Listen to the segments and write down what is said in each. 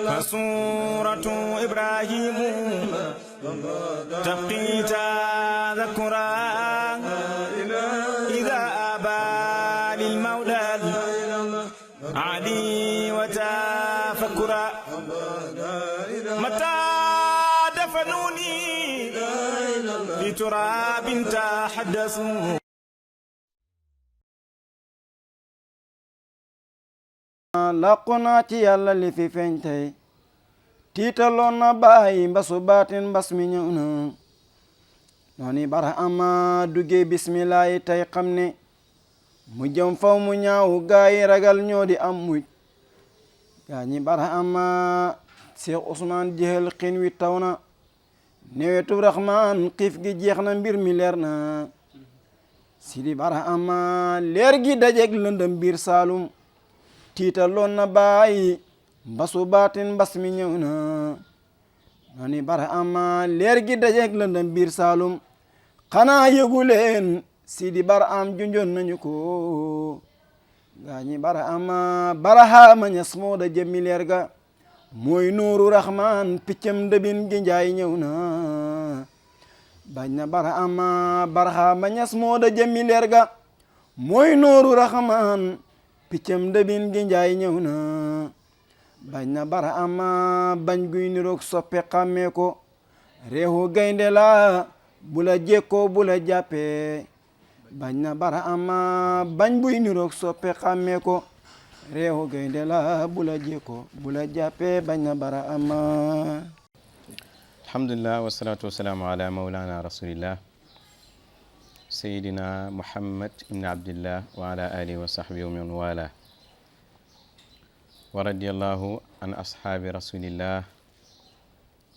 فسورة إبراهيم تبقي تذكرا إذا أبى للمولى علي وتفكرا متى دفنوني في تراب تحدثوا làqu naa ci yàlla li fi feeñ tey tiitaloon na bàyyi mbasu baatin mbas mi ñëw na nooni bara ama duggee bismillaahi tey xam ne mu jëm faw mu ñaaw gaa yi ragal ñoo di am muj gaa ñi bara ama Cheikh Ousmane jëxal xin wi taw na newetu Rahman xiif gi jeex na mbir mi leer na Sidi bara ama leer gi dajeeg lëndëm biir Saalum tiitaloon na bàyyi mbasu baatin mbas mi ñëw na nooni bara ama leer gi dajeeg lëndëm biir Saalum xanaa yëgu leen Sidi bara am junjoon nañu ko gaañi bara ama Barahama Ñas moo da jëmmi leer ga mooy nuuru Rahman piccam ndëbin gi njaay ñëw na bañ na bara ama Barahama Ñas moo da jëmmi leer ga mooy nuuru Rahman piccam ndëbin gi njaay ñëw na bañ na bara ama bañ guy niroog soppe xàmmee ko réewu gaynde la bu la jekkoo bu la jàppee bañ na bara ama bañ buy niroog soppe xàmmee ko réewu gaynde la bu la jekkoo bu la jàppee bañ na bara ama. alhamdulillah wasalaatu wasalaamu ala maulana rasulillah sayidina muhammad ibn abdillah wa ala alihi wa sahbihi wa man wala wa radiyallahu an ashaabi rasulillah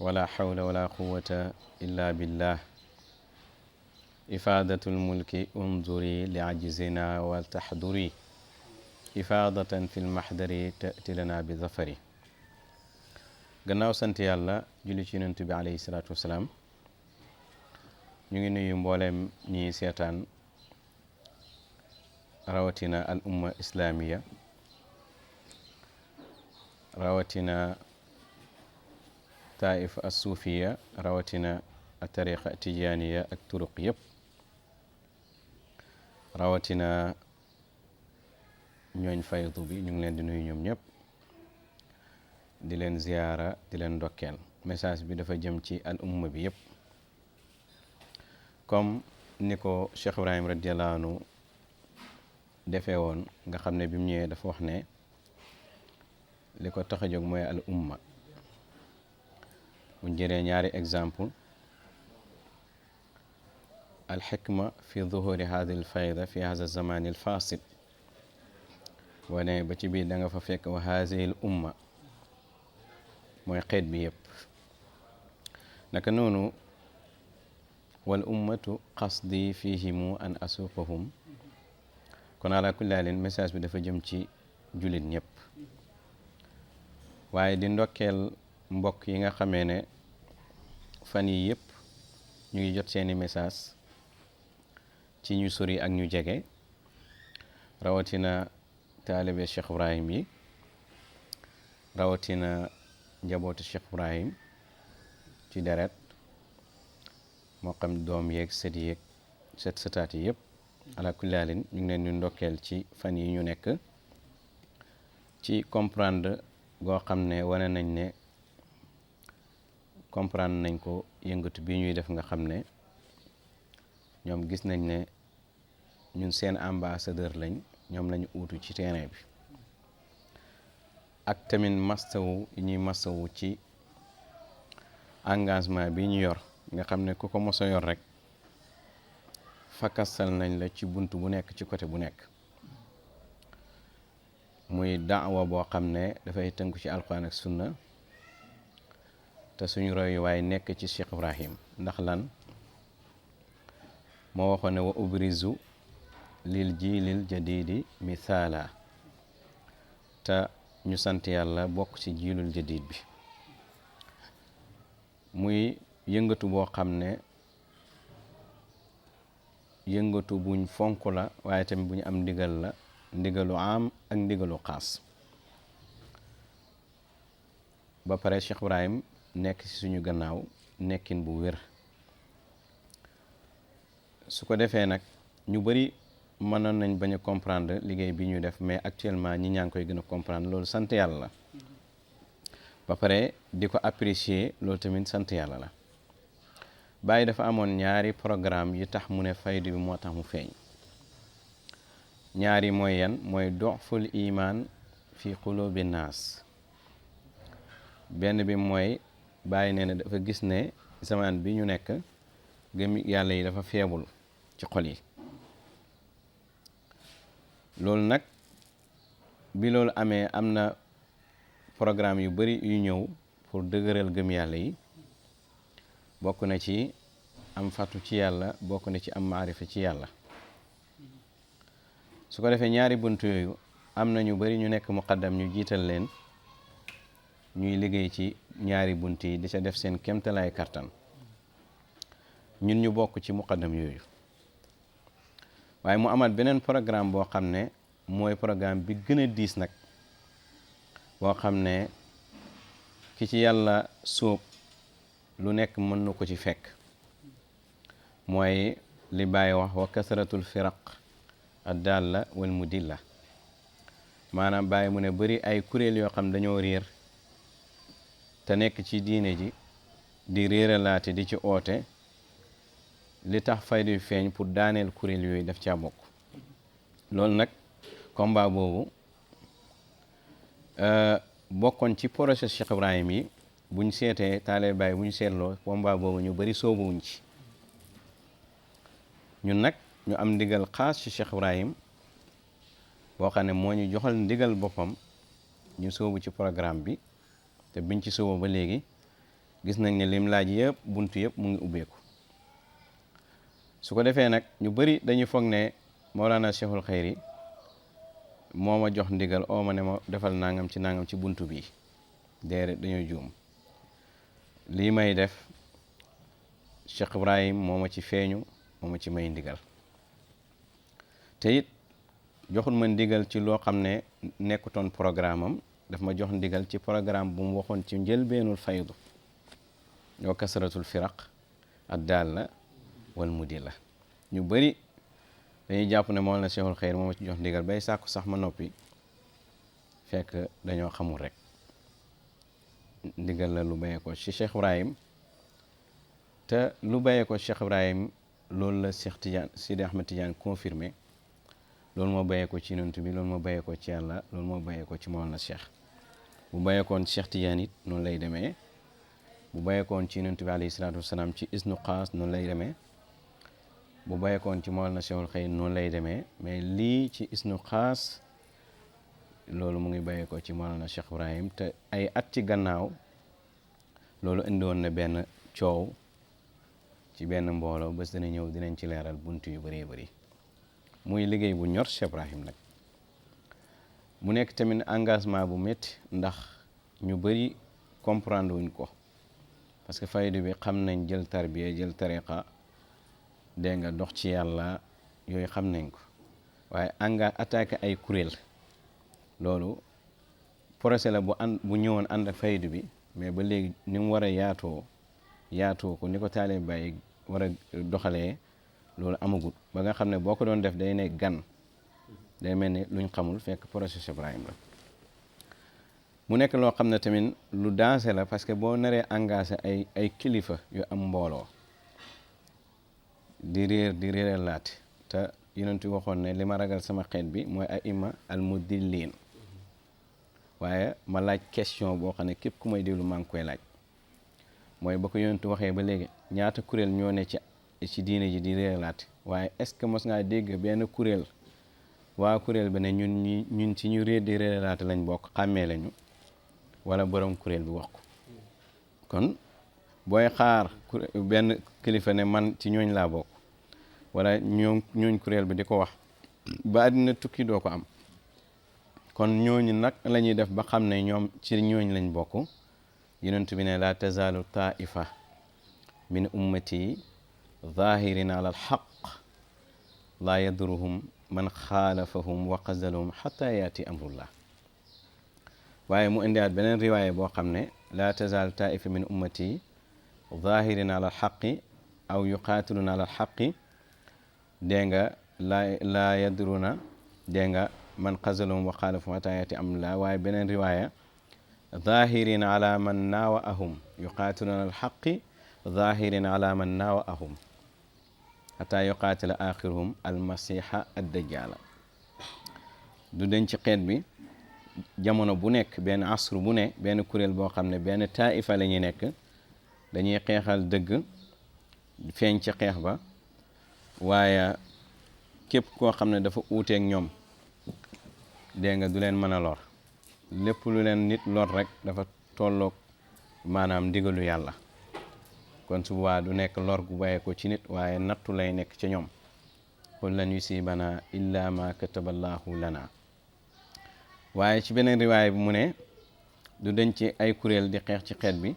wala hawla wala quwwata illa billah ifadatul mulki unzuri li ajzina wal tahduri ifadatan fil mahdari tati lana bi zafari gannaaw sant yàlla julli ci yonent bi alayhi salaatu wasalaam ñu ngi nuyu mbooleem ñi seetaan rawatina al umma islamiya rawatina taif as suufiya rawatina a tariqa tijaniya ak turuq yëpp rawatina ñooñ faydu bi ñu ngi leen di nuyu ñoom ñëpp di leen ziyaara di leen ndokkeel message bi dafa jëm ci al umma bi yëpp comme ni ko Cheikh Ibrahim radiyallahu anhu defee woon nga xam ne bi mu ñëwee dafa wax ne li ko tax a jóg mooy al umma bu jëlee ñaari exemple al xikma fi zuhuri hadi al fayda fi hada zamani al fasid wane ba ci biir da nga fa fekk wa hadihi al umma mooy xeet bi yëpp naka noonu wal ummatu qasdi fihimu an asuqahum kon ala kulli haalin message bi dafa jëm ci jullit ñëpp waaye di ndokkeel mbokk yi nga xamee ne fan yi yëpp ñu ngi jot seeni message ci ñu sori ak ñu jege rawatina taalibe Cheikh Ibrahim yi rawatina njabootu Cheikh Ibrahim ci deret moo xam doom yeeg sët yeeg sëtaat yi yëpp ala kulli haalin ñu ngi leen di ndokkeel ci fan yi ñu nekk ci comprendre goo xam ne wane nañ ne comprendre nañ ko yëngatu bi ñuy def nga xam ne ñoom gis nañ ne ñun seen ambassadeur lañ ñoom lañu uutu ci terrain bi ak tamit mastawu yi ñuy mastawu ci engagement bi ñu yor nga xam ne ku ko mos a yor rek fakasal nañ la ci bunt bu nekk ci côté bu nekk muy daawa boo xam ne dafay tënku ci alquran ak sunna te suñu royuwaay nekk ci Cheikh Ibrahim ndax lan moo waxoon ne wa ubrizu lil jiilil jadidi mithaala te ñu sant yàlla bokk ci jiilul jadid bi muy yëngatu boo xam ne yëngatu buñ fonk la waaye tamit bu ñu am ndigal la ndigalu am ak ndigalu xaas ba pare Cheikh Ibrahim nekk ci suñu gannaaw nekkin bu wér. su ko defee nag ñu bëri mënoon nañ bañ a comprendre liggéey bi ñu def, mais actuellement ñi ñaa ngi koy gën a comprendre. loolu sant yàlla la. ba pare di ko apprécier, loolu tamit sant yàlla la. Baye dafa amoon ñaari programme yi tax mu ne faydu bi moo tax mu feeñ. ñaari mooy yan? mooy doful iman fi qulubi naas. benn bi mooy Baye nee na dafa gis ne zaman bi ñu nekk gëm yàlla yi dafa feebul ci xol yi. loolu nag bi loolu amee am na programme yu bari yu ñëw pour dëgëral gëm yàlla yi. bokk na ci am fatu ci yàlla, bokk na ci am maarifa ci yàlla. su ko defee ñaari bunt yooyu am na ñu bari ñu nekk muqaddam ñu jiital leen ñuy liggéey ci ñaari bunt yi di ca def seen kéemtalaay kartan. ñun ñu bokk ci muqaddam yooyu. waaye mu amaat beneen programme boo xam ne mooy programme bi gën a diis nag, boo xam ne ki ci yàlla sóob lu nekk mën na ko ci fekk. mooy li Baye wax wa kasratul firaq ad-dalla wal mudilla. maanaam Baye mu ne bari ay kuréel yoo xam dañoo réer te nekk ci diine ji di réeralaate di ci oote. li tax faydu feeñ pour daaneel kuréel yooyu daf caa bokk. loolu nag combat boobu bokkoon ci projet Cheikh Ibrahim yi. buñ seetee taale Baye buñ seetloo combat boobu ñu bari soobuwuñ ci. ñun nag ñu am ndigal xaas ci Cheikh Ibrahim boo xam ne moo ñu joxal ndigal boppam ñu soobu ci programme bi. te biñ ci soobu ba léegi gis nañ ne lim laaj yëpp buntu yëpp mu ngi ubbeeku. su ko defee nag ñu bari dañuy foog ne Mawlana Cheikhul Khayri moo ma jox ndigal oo ma ne ma defal nangam ci buntu bi. déedéet dañoo juum. lii may def Cheikh Ibrahim moo ma ci feeñu, moo ma ci may ndigal. te it joxul ma ndigal ci loo xam ne nekkutoon programme am, daf ma jox ndigal ci programme bu mu waxoon ci njëlbeenul faydu. yoo kasratul firaq ad-dalla wal mudilla. ñu bari dañuy jàpp ne moo la Cheikhul Khayri moo ma ci jox ndigal bay sàkku sax ma noppi, fekk dañoo xamul rek. ndigal la lu bayee ko ci Cheikh Ibrahim. te lu bayee ko Cheikh Ibrahim loolu la Cheikh Tidiane Sidi Ahmed Tidiane confirmé. loolu moo bayee ko ci Yonent bi, loolu moo bayee ko ci yàlla, loolu moo bayee ko ci Mawlana Cheikh. bu bayee koon Cheikh Tidiane it noonu lay demee. bu bayee koon ci Yonent bi alayhi salaatu wasalaam ci isnu xaas noonu lay demee. bu bayee koon ci Mawlana Cheikhul Khayri noonu lay demee. mais lii ci isnu xaas loolu mu ngi bàyyee ko ci Mawlana Cheikh Ibrahim. te ay at ci gannaaw loolu indiwoon na benn coow ci benn mbooloo, bés dana ñëw dinañ ci leeral bunt yu bëree bëri. muy liggéey bu ñor Cheikh Ibrahim nag. mu nekk tamit engagement bu métti, ndax ñu bëri comprendre wuñ ko. parce que faydu bi xam nañ jël tarbiya, jël tariqa, dégg nga dox ci yàlla, yooyu xam nañ ko. waaye attaqué ay kuréel, loolu projet la bu ñëwoon ànd ak faydu bi, mais ba léegi ni mu war a yaatoo ko ni ko taalibe Baay war a doxalee, loolu amagul. ba nga xam ne boo ko doon def day nekk gan, day mel ni luñ xamul, fekk projet Cheikh Ibrahim la. mu nekk loo xam ne tamit lu dansé la, parce que boo naree engagé ay kilifa yu am mbooloo di réer laati. te Yonent waxoon ne li ma ragal sama xeet bi mooy aima al mudillin. waaye ma laaj question boo xam ne képp ku may déglu maa ngi koy laaj. mooy ba ko Yonent waxee ba léegi ñaata kuréel ñoo ne ci diine ji di réeralaate. waaye est-ce que mos ngaa dégg benn kuréel waa kuréel ba ne ñun ci ñu réer di réeralaate lañ bokk, xàmmee lañu, wala borom kuréel bi wax ko. kon booy xaar benn kilifa ne man ci ñooñ laa bokk, wala ñooñ kuréel bi di ko wax, ba àddina tukki doo ko am. kon ñooñu nag la ñuy def ba xam ne ñoom ci ñooñ lañ bokk. Yonent bi ne la tazaalu taifa min ummati zahirin ala alxaq laa yaduruhum man xaalafahum wa xazalahum xata yaati amrullah. waaye mu indiwaat beneen riwaaya boo xam ne laa tazaal taifa min ummati zahirin ala alxaqi aw yuqaatiluna ala alxaqi dégg nga laa yadruna dégg nga man xazalum wa xaalafum hatta yaati amrullah waaye beneen riwaaya zahirin ala man naawa ahum yuqaatiluna alxaqi zahirin ala man naawa ahum hatta yuqaatila axiruhum almasiha addajjala du den ci xeet bi jamono bu nekk benn asru bu ne benn kuréel boo xam ne benn taifa la ñuy nekk dañuy xeexal dëgg feeñ ci xeex ba waaye képp koo xam ne dafa uuteeg ñoom dégg nga du leen mën a lor lépp lu leen nit lor rek dafa tolloog maanaam ndigalu yàlla kon su boobaa du nekk lor gu bàyyee ko ci nit waaye nattu lay nekk ci ñoom qul lan yusibana illa ma kataballahu lana waaye ci beneen riwaay bi mu ne du dañ ci ay kuréel di xeex ci xeet bi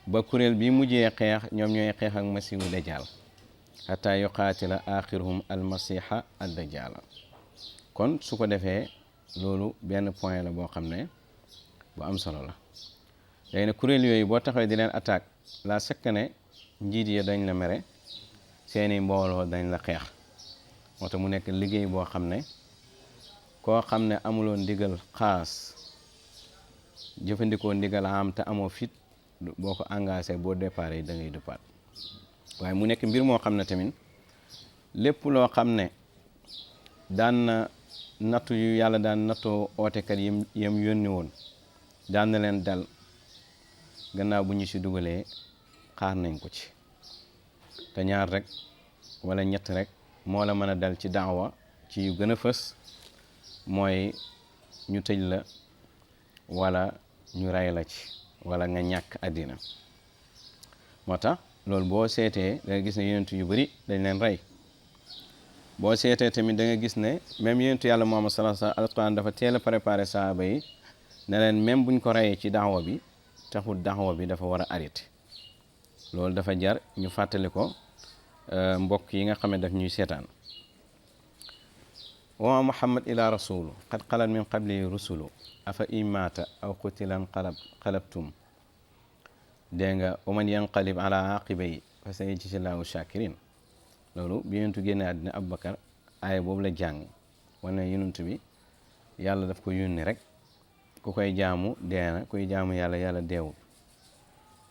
ba kuréel bi mujjee xeex ñoom ñooy xeex ak masihu dajjal hatta yuqaatila axiruhum almasiha addajjala kon su ko defee loolu benn point la boo xam ne bu am solo la léegi nag kuréel yooyu boo taxawee di leen attaque la sekk ne njiit yi dañ la mere seeni mbooloo dañ la xeex moo tax mu nekk liggéey boo xam ne koo xam ne amuloon ndigal xaas jëfandikoo ndigal am te amoo fit boo ko engagé boo départ yi da ngay départ waaye mu nekk mbir moo xam ne tamit lépp loo xam ne daan na nattu yu yàlla daan nattoo ootekat yam yónni woon daan na leen dal gannaaw bu ñu si dugalee xaar nañ ko ci te ñaar rek wala ñett rek moo la mën a dal ci daawa ci yu gën a fës mooy ñu tëj la wala ñu rey la ci wala nga ñàkk àddina moo tax loolu boo seetee da nga gis ne yonent yu bari dañ leen rey boo seetee tamit da nga gis ne même yonentu yàlla Muhammad sallallahu alayhi wasallam alquran dafa teel a préparé sahaaba yi ne leen même buñ ko reyee ci daawa bi taxul daawa bi dafa war a arrêté loolu dafa jar ñu fàttali ko mbokk yi nga xam ne daf ñuy seetaan wa muhammad ila rasulu qad xalat min qabli rusulu afa imata aw qutilan qalabtum dégg nga wa man yanqalib ala aqibai fa sayajzillahu shakirin loolu bi yonentu génne àddina Abubakar aaya boobu la jàng wane yonent bi yàlla daf ko yónni rek ku koy jaamu dee na kuy jaamu yàlla deewul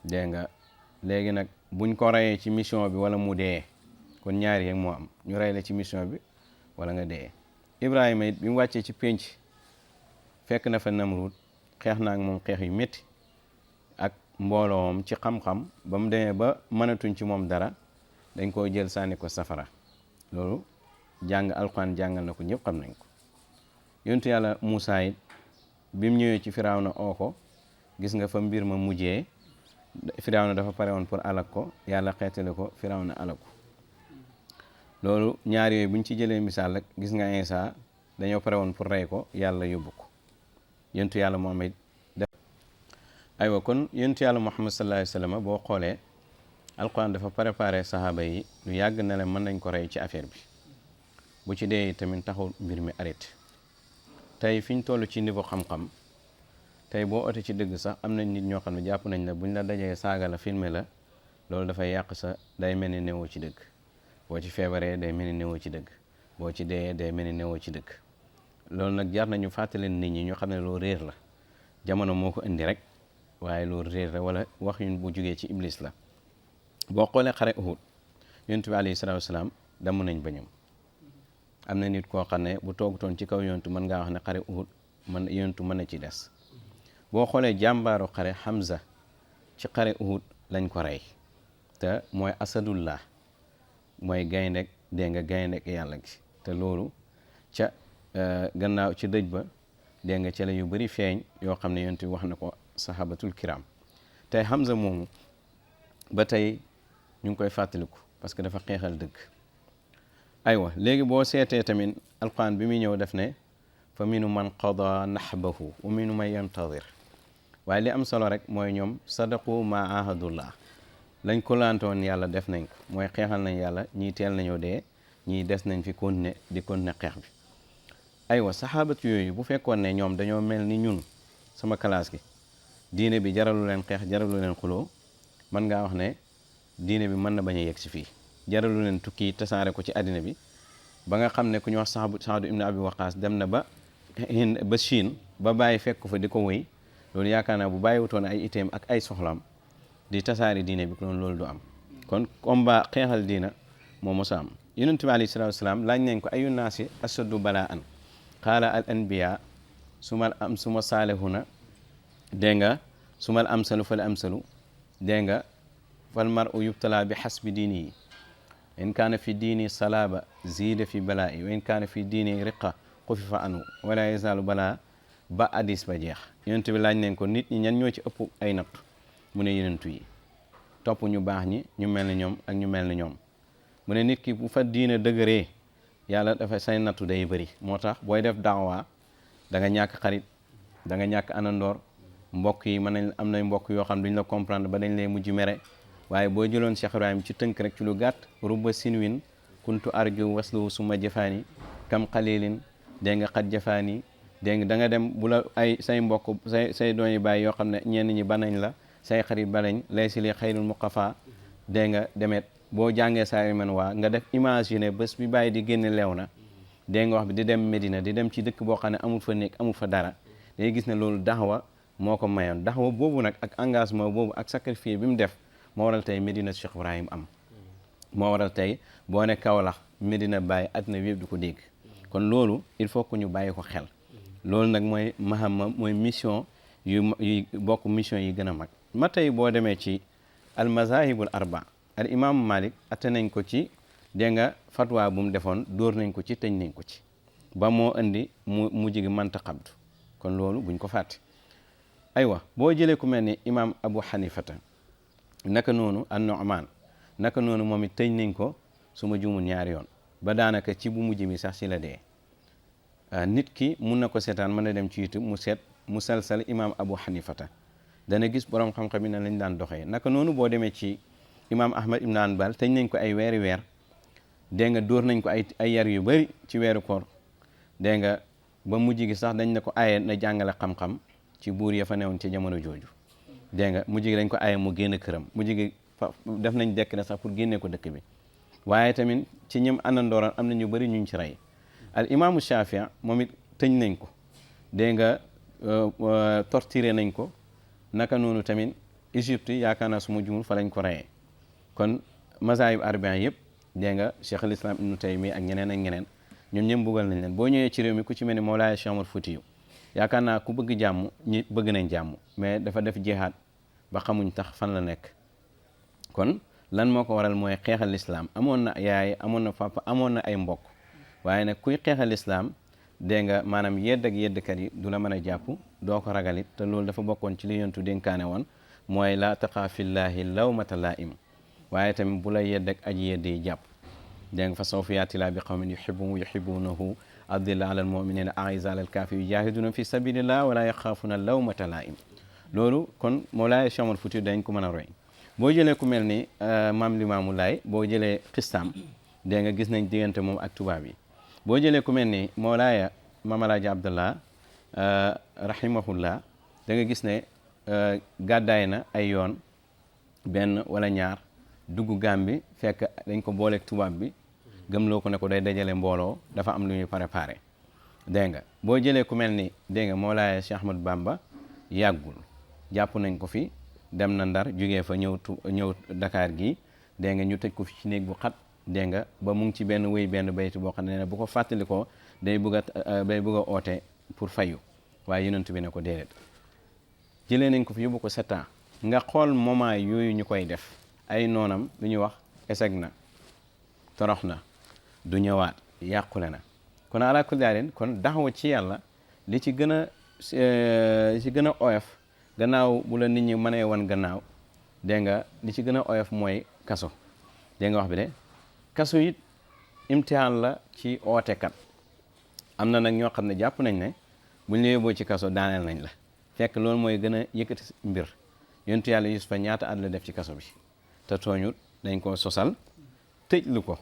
dégg nga léegi nag buñ ko reyee ci mission bi wala mu dee kon ñaari yeeg moo am ñu rey la ci mission bi wala nga dee Ibrahima it bi mu wàccee ci pénc fekk na fa Namrud xeex na ak moom xeex yu métti ak mbooloom ci xam-xam ba mu demee ba mënatuñ ci moom dara dañ koo jël sànni ko safara loolu jàng alxuraan jàngal na ko ñëpp xam nañ ko yontu yàlla Muusaa it bi mu ñëwee ci Firawna oo ko gis nga fa mbir ma mujjee Firawna dafa pare woon pour alak ko yàlla xeetale ko Firawna alak ko loolu ñaar yooyu buñ ci jëlee misaal rek gis nga Iisaa dañoo pare woon pour rey ko yàlla yóbbu ko yontu yàlla Muhammad def aywa kon yontu yàlla Muhammad sallallahu alayhi wa sallam boo xoolee alquran dafa préparé sahaaba yi lu yàgg na leen mën nañ ko rey ci affaire bi bu ci dee tamit taxul mbir mi arrêté tey fi ñu toll ci niveau xam-xam tey boo ote ci dëgg sax am nañ nit ñoo xam ne jàpp nañ la buñ la dajee saaga la filmer la loolu dafay yàq sa day mel ni newoo ci dëgg boo ci feebaree day mel ni newoo ci dëgg boo ci dee day mel ni newoo ci dëgg loolu nag jar nañu fàttaleen nit ñi ñoo xam ne loolu réer la jamono moo ko indi rek waaye loolu réer la wala wax yu bu jugee ci iblis la boo xoolee xare Uhud yonent bi alayhi salaatu wasalaam damm nañ bañam am na nit koo xam ne bu toogutoon ci kaw yontu mën ngaa wax ne xare Uhud man yontu mën na ci des boo xoolee jàmbaaru xare Hamza ci xare Uhud lañ ko rey te mooy asadullah mooy gayndek dégg nga gayndek yàlla gi te loolu ca gannaaw ci dëj ba dégg nga ca la yu bari feeñ yoo xam ne yontu wax na ko sahabatul kiram tey Hamza moomu ba tey ñu ngi koy fàttaliku parce que dafa xeexal dëgg aywa léegi boo seetee tamit alquran bi muy ñëw def ne fa minu man qada nahbahu wa minu man yantadir waaye li am solo rek mooy ñoom sadaqu ma ahadullah lañ ko laantoon yàlla def nañ ko mooy xeexal nañ yàlla ñii teel nañoo dee ñii des nañ fi continuer xeex bi aywa saxaabat yooyu bu fekkoon ne ñoom dañoo mel ni ñun sama classe gi diine bi jaralu leen xeex jaralu leen xuloo mën ngaa wax ne diine bi mën na bañ a yegg si fii jaralu leen tukki tasaare ko ci àddina bi ba nga xam ne ku ñu wax Saadu ibn Abi Waqaas dem na ba Hind ba Chine ba bàyyi fekk ko fa di ko wéy loolu yaakaar naa bu bàyyiwutoon ay iteem ak ay soxlaam di tasaare diine bi kon loolu du am kon combat xeexal diina moo mos a am yonent bi alayhi salaatu wasalaam laaj nañ ko ayu naasi ashaddu balaan qaala al anbiya suma saalihuna dégg nga sumal amsalu fal amsalu dégg nga fal mar'u yubtala bi xasbi diini yi in kaana fi diini salaaba ziida fi balaa'i wa in kaana fi diini riqa xufifa anu wala yazaalu balaa ba hadis ba jeex yonent bi laaj nañ ko nit ñi ñan ñoo ci ëpp ay natt mu ne yonent yi topp ñu baax ñi ñu mel ni ñoom ak ñu mel ni ñoom mu ne nit ki bu fa diina dëgëree yàlla dafa say nattu day bëri moo tax booy def daawa da nga ñàkk xarit da nga ñàkk anandoor mbokk yi mën nañ am nay mbokk yoo xam duñ la comprendre ba dañ lay mujj mere waaye boo jëloon Cheikh Ibrahim ci tënk rek ci lu gàtt rubba sinwin kuntu arju waslu suma jëfaani kam xalilin dégg nga xat jëfaani dégg nga da nga dem bu la ay say mbokk say doom yi bàyyi yoo xam ne ñenn ñi banañ la say xarit banañ lay si li xayrul muqafa dégg nga demet boo jàngee saa man waa nga def imaginer bés bi bàyyi di génne leew na dégg nga wax bi di dem Medina di dem ci dëkk boo xam ne amul fa nekk amul fa dara day gis ne loolu daxwa moo ko mayoon daxwa boobu nag ak engagement boobu ak sacrifice bi mu def moo waral tey Medina Cheikh Ibrahim am moo waral tey boo ne Kaolack Medina Baye àddina bi yëpp di ko dégg kon loolu il faut que ñu bàyyi ko xel loolu nag mooy mahama mooy mission yu bokk mission yi gën a mag ma tey boo demee ci al mazahibul arba al imaamu Malik atte nañ ko ci dégg nga fatwa bu mu defoon dóor nañ ko ci tëj nañ ko ci ba moo indi mu jigi manta xabdu kon loolu buñ ko fàtte aywa boo jëlee ku mel ni imaam Abu Hanifata naka noonu an Nu'man naka noonu moom it tëj nañ ko su ma jumul ñaari yoon ba daanaka ci bu mujj mi sax si la dee nit ki mun na ko seetaan mën na dem ci YouTube mu seet musalsal imaam Abu Hanifata dana gis borom xam-xam yi ne lañ daan doxee naka noonu boo demee ci imaam Ahmad ibn Hanbal tëj nañ ko ay weeri weer dégg nga dóor nañ ko ay yar yu bëri ci weeru koor dégg nga ba mujj gi sax dañ ne ko aaye na jàngale xam-xam ci buur ya fa newoon ci jamono jooju dégg nga mujj gi dañ ko aaye mu génn këram mujj gi def nañ dekk na sax pour génnee ko dëkk bi waaye tamit ci ñim àndandooran am na ñu bëri ñuñ ci rey al imaamu Shafia moom it tëj nañ ko dégg nga torturé nañ ko naka noonu tamit Égypte yaakaar naa su ma jumul fa lañ ko reyee kon mazahib arbien yëpp dégg nga Cheikh al Islam Ibnu Taymi ak ñeneen ñoom ñëpp buggal nañ leen boo ñëwee ci réew mi ku ci mel ni Mawlaaya Cheikh Omar Foutiyou yaakaar naa ku bëgg jàmm ñi bëgg nañ jàmm mais dafa def jihaad ba xamuñ tax fan la nekk kon lan moo ko waral mooy xeexal lislaam amoon na yaay amoon na papa amoon na ay mbokk waaye nag kuy xeexal lislaam dégg nga maanaam yedd ak yeddkat yi du la mën a jàpp doo ko ragalit te loolu dafa bokkoon ci li yontu dénkaane woon mooy laa taqaafillaahi lawmata laa'im waaye tamit bu la yedd ak aji yedd yi jàpp dégg nga fa sawfa yaati laa bi qawmin yuhibbunahu adilla ala almuminina aiza ala alkafir yujahiduna fi sabilillah wala yaxaafuna lawmata laa'im loolu kon Mawlaaya Cheikh Omar Foutiyou dañ ko mën a roy boo jëlee ku mel ni maam Limaamu Laay boo jëlee xistaam dégg nga gis nañ diggante moom ak tubaab yi boo jëlee ku mel ni Mawlaaya Maam Alaaji Abdallah rahimahullah da nga gis ne gàddaay na ay yoon benn wala ñaar dugg Gàmbi fekk dañ ko booleeg tubaab bi gëmloo ko ne ko day dajale mbooloo dafa am lu ñuy préparé dégg nga boo jëlee ku mel ni dégg nga Mawlaaya Cheikh Ahmad Bamba yàggul jàpp nañ ko fi dem na Ndar jugee fa ñëw Dakar gi dégg nga ñu tëj ko fi ci néeg bu xat dégg nga ba mu ngi ci benn wéy benn baytu boo xam ne bu ko fàttali ko day bëgg a oote pour fayu waaye yonent bi ne ko déedéet jëlee nañ ko fi yóbbu ko 7 ans nga xool moment yooyu ñu koy def ay noonam lu ñuy wax eseg na torox na du ñëwaat yàqule na kon ala kulli haalin kon daxawa ci yàlla li ci gën a oyof gannaaw bu la nit ñi mënee wan gannaaw dégg nga li ci gën a oyof mooy kaso dégg nga wax bi de kaso it imtihaan la ci ootekat am na nag ñoo xam ne jàpp nañ ne buñ la yóbboo ci kaso daaneel nañ la fekk loolu mooy gën a yëkkati mbir yontu yàlla Yusufa ñaata at la def ci kaso bi te tooñut dañ ko sosal tëj lu ko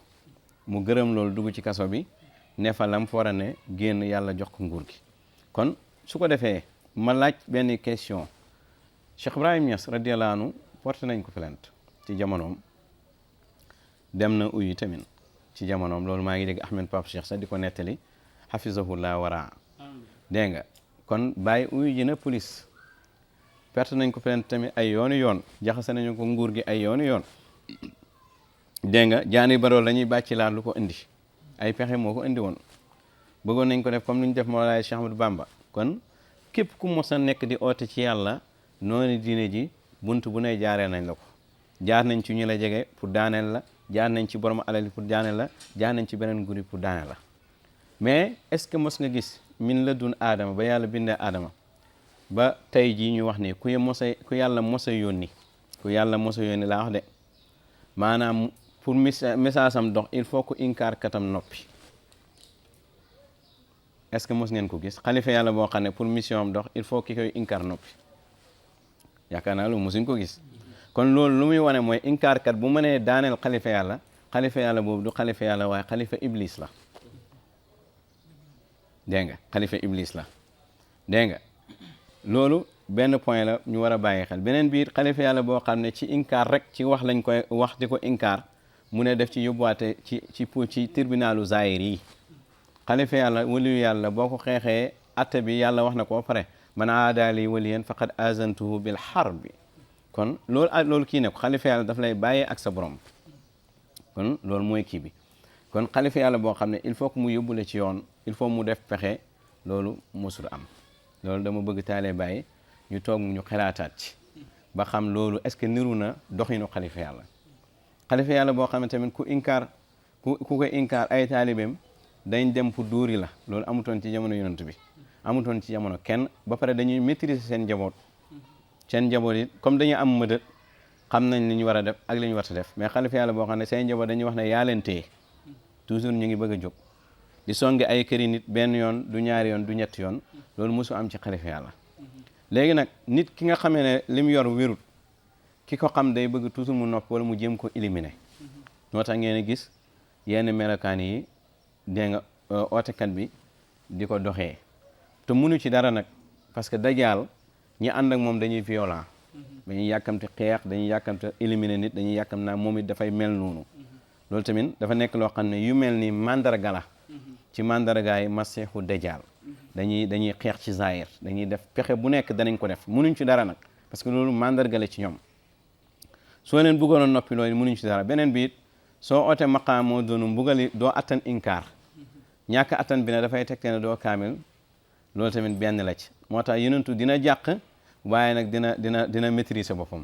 mu gërëm loolu dugg ci kaso bi ne fa lam fa war a ne génn yàlla jox ko nguur gi kon su ko defee ma laaj benn question Cheikh Ibrahim Niass radiyallahu anhu porté nañ ko plainte ci jamonoom dem na uyu tamit ci jamonoom loolu maa ngi dégg Ahmed Pape Cheikh sax di ko nettali hafizahullah wara dégg nga kon bàyyi uyu ji na police perte nañ ko plainte tamit ay yoon jaxase nañu ko nguur gi ay yoon dégg nga jaani barool la ñuy bàcci laat lu ko indi ay pexe moo ko indi woon bëggoon nañ ko def comme ni ñu def Mawlaay Cheikh Ahmadou Bamba kon képp ku mos a nekk di oote ci yàlla noonu diine ji bunt bu ne jaaree nañ la ko jaar nañ ci ñu la jege pour daaneel la jaar nañ ci borom alal pour daaneel la jaar nañ ci beneen groupe pour daaneel la mais est-ce que mos nga gis min la dun aadama ba yàlla bindee aadama ba tey jii ñu wax ni ku yàlla mos a yónni laa wax de maanaam pour message am dox il faut que inkaar katam noppi est-ce que mos ngeen ko gis xalifa yàlla boo xam ne pour mission am dox il faut ki koy inkaar noppi yaakaar naa loolu mosuñ ko gis kon loolu lu muy wane mooy inkaar kat bu mënee daaneel xalifa yàlla boobu du xalifa yàlla waaye xalifa iblis la dégg nga xalifa iblis la dégg nga loolu benn point la ñu war a bàyyi xel beneen biir xalifa yàlla boo xam ne ci inkaar rek ci wax lañ koy wax di ko inkaar mu ne def ci yóbbuwaate ci tribunalu zahir yi xalifa yàlla waliyu yàlla boo ko xeexee atte bi yàlla wax na ko ba pare man aadaali waliyan faqad azantuhu bil harbi kon loolu kii ne ko xalifa yàlla daf lay bàyyee ak sa borom kon loolu mooy kii bi kon xalifa yàlla boo xam ne il faut que mu yóbbule ci yoon il faut mu def pexe loolu mosul am loolu dama bëgg taalee bàyyi ñu toog ñu xalaataat ci ba xam loolu est-ce que niru na doxinu xalifa yàlla boo xam ne tamit ku ko inkaar ay taalibeem dañ dem pour duuri la loolu amutoon ci jamono yonent bi amutoon ci jamono kenn ba pare dañuy maîtriser seen njaboot yi comme dañuy am mëdët xam nañ li ñu war a def ak li ñu war a def mais xalifa yàlla boo xam ne seen njaboot dañuy wax ne yaa leen téye toujours ñu ngi bëgg a jóg di songe ay këri nit benn yoon du ñaari yoon du ñetti yoon loolu mosu am ci xalifa yàlla léegi nag nit ki nga xamee ne li mu yor wérut ki ko xam day bëgg toujours mu nopp wala mu jéem ko éliminer moo tax ngeen gis yenn melokaan yi dégg nga ootekat bi di ko doxee te munu ci dara nag parce que dajaal ñi ànd ak moom dañuy violent dañuy yàkkamte xeex dañuy yàkkamte éliminer nit dañuy yàkkam naa moom it dafay mel noonu loolu tamit dafa nekk loo xam ne yu mel ni mandarga la ci mandargaay masiixu dajaal dañuy xeex ci zahir dañuy def pexe bu nekk danañ ko def munuñ ci dara nag parce que loolu mandarga la ci ñoom soo leen bëggoon a noppi loolu munuñ ci dara beneen bi it soo oote maqaam moo doonu mbugali doo attan inkaar ñàkk attan bi ne dafay tegte ne doo kaamil loolu tamit benn la ci moo tax yonentu dina jàq waaye nag dina maîtriser boppam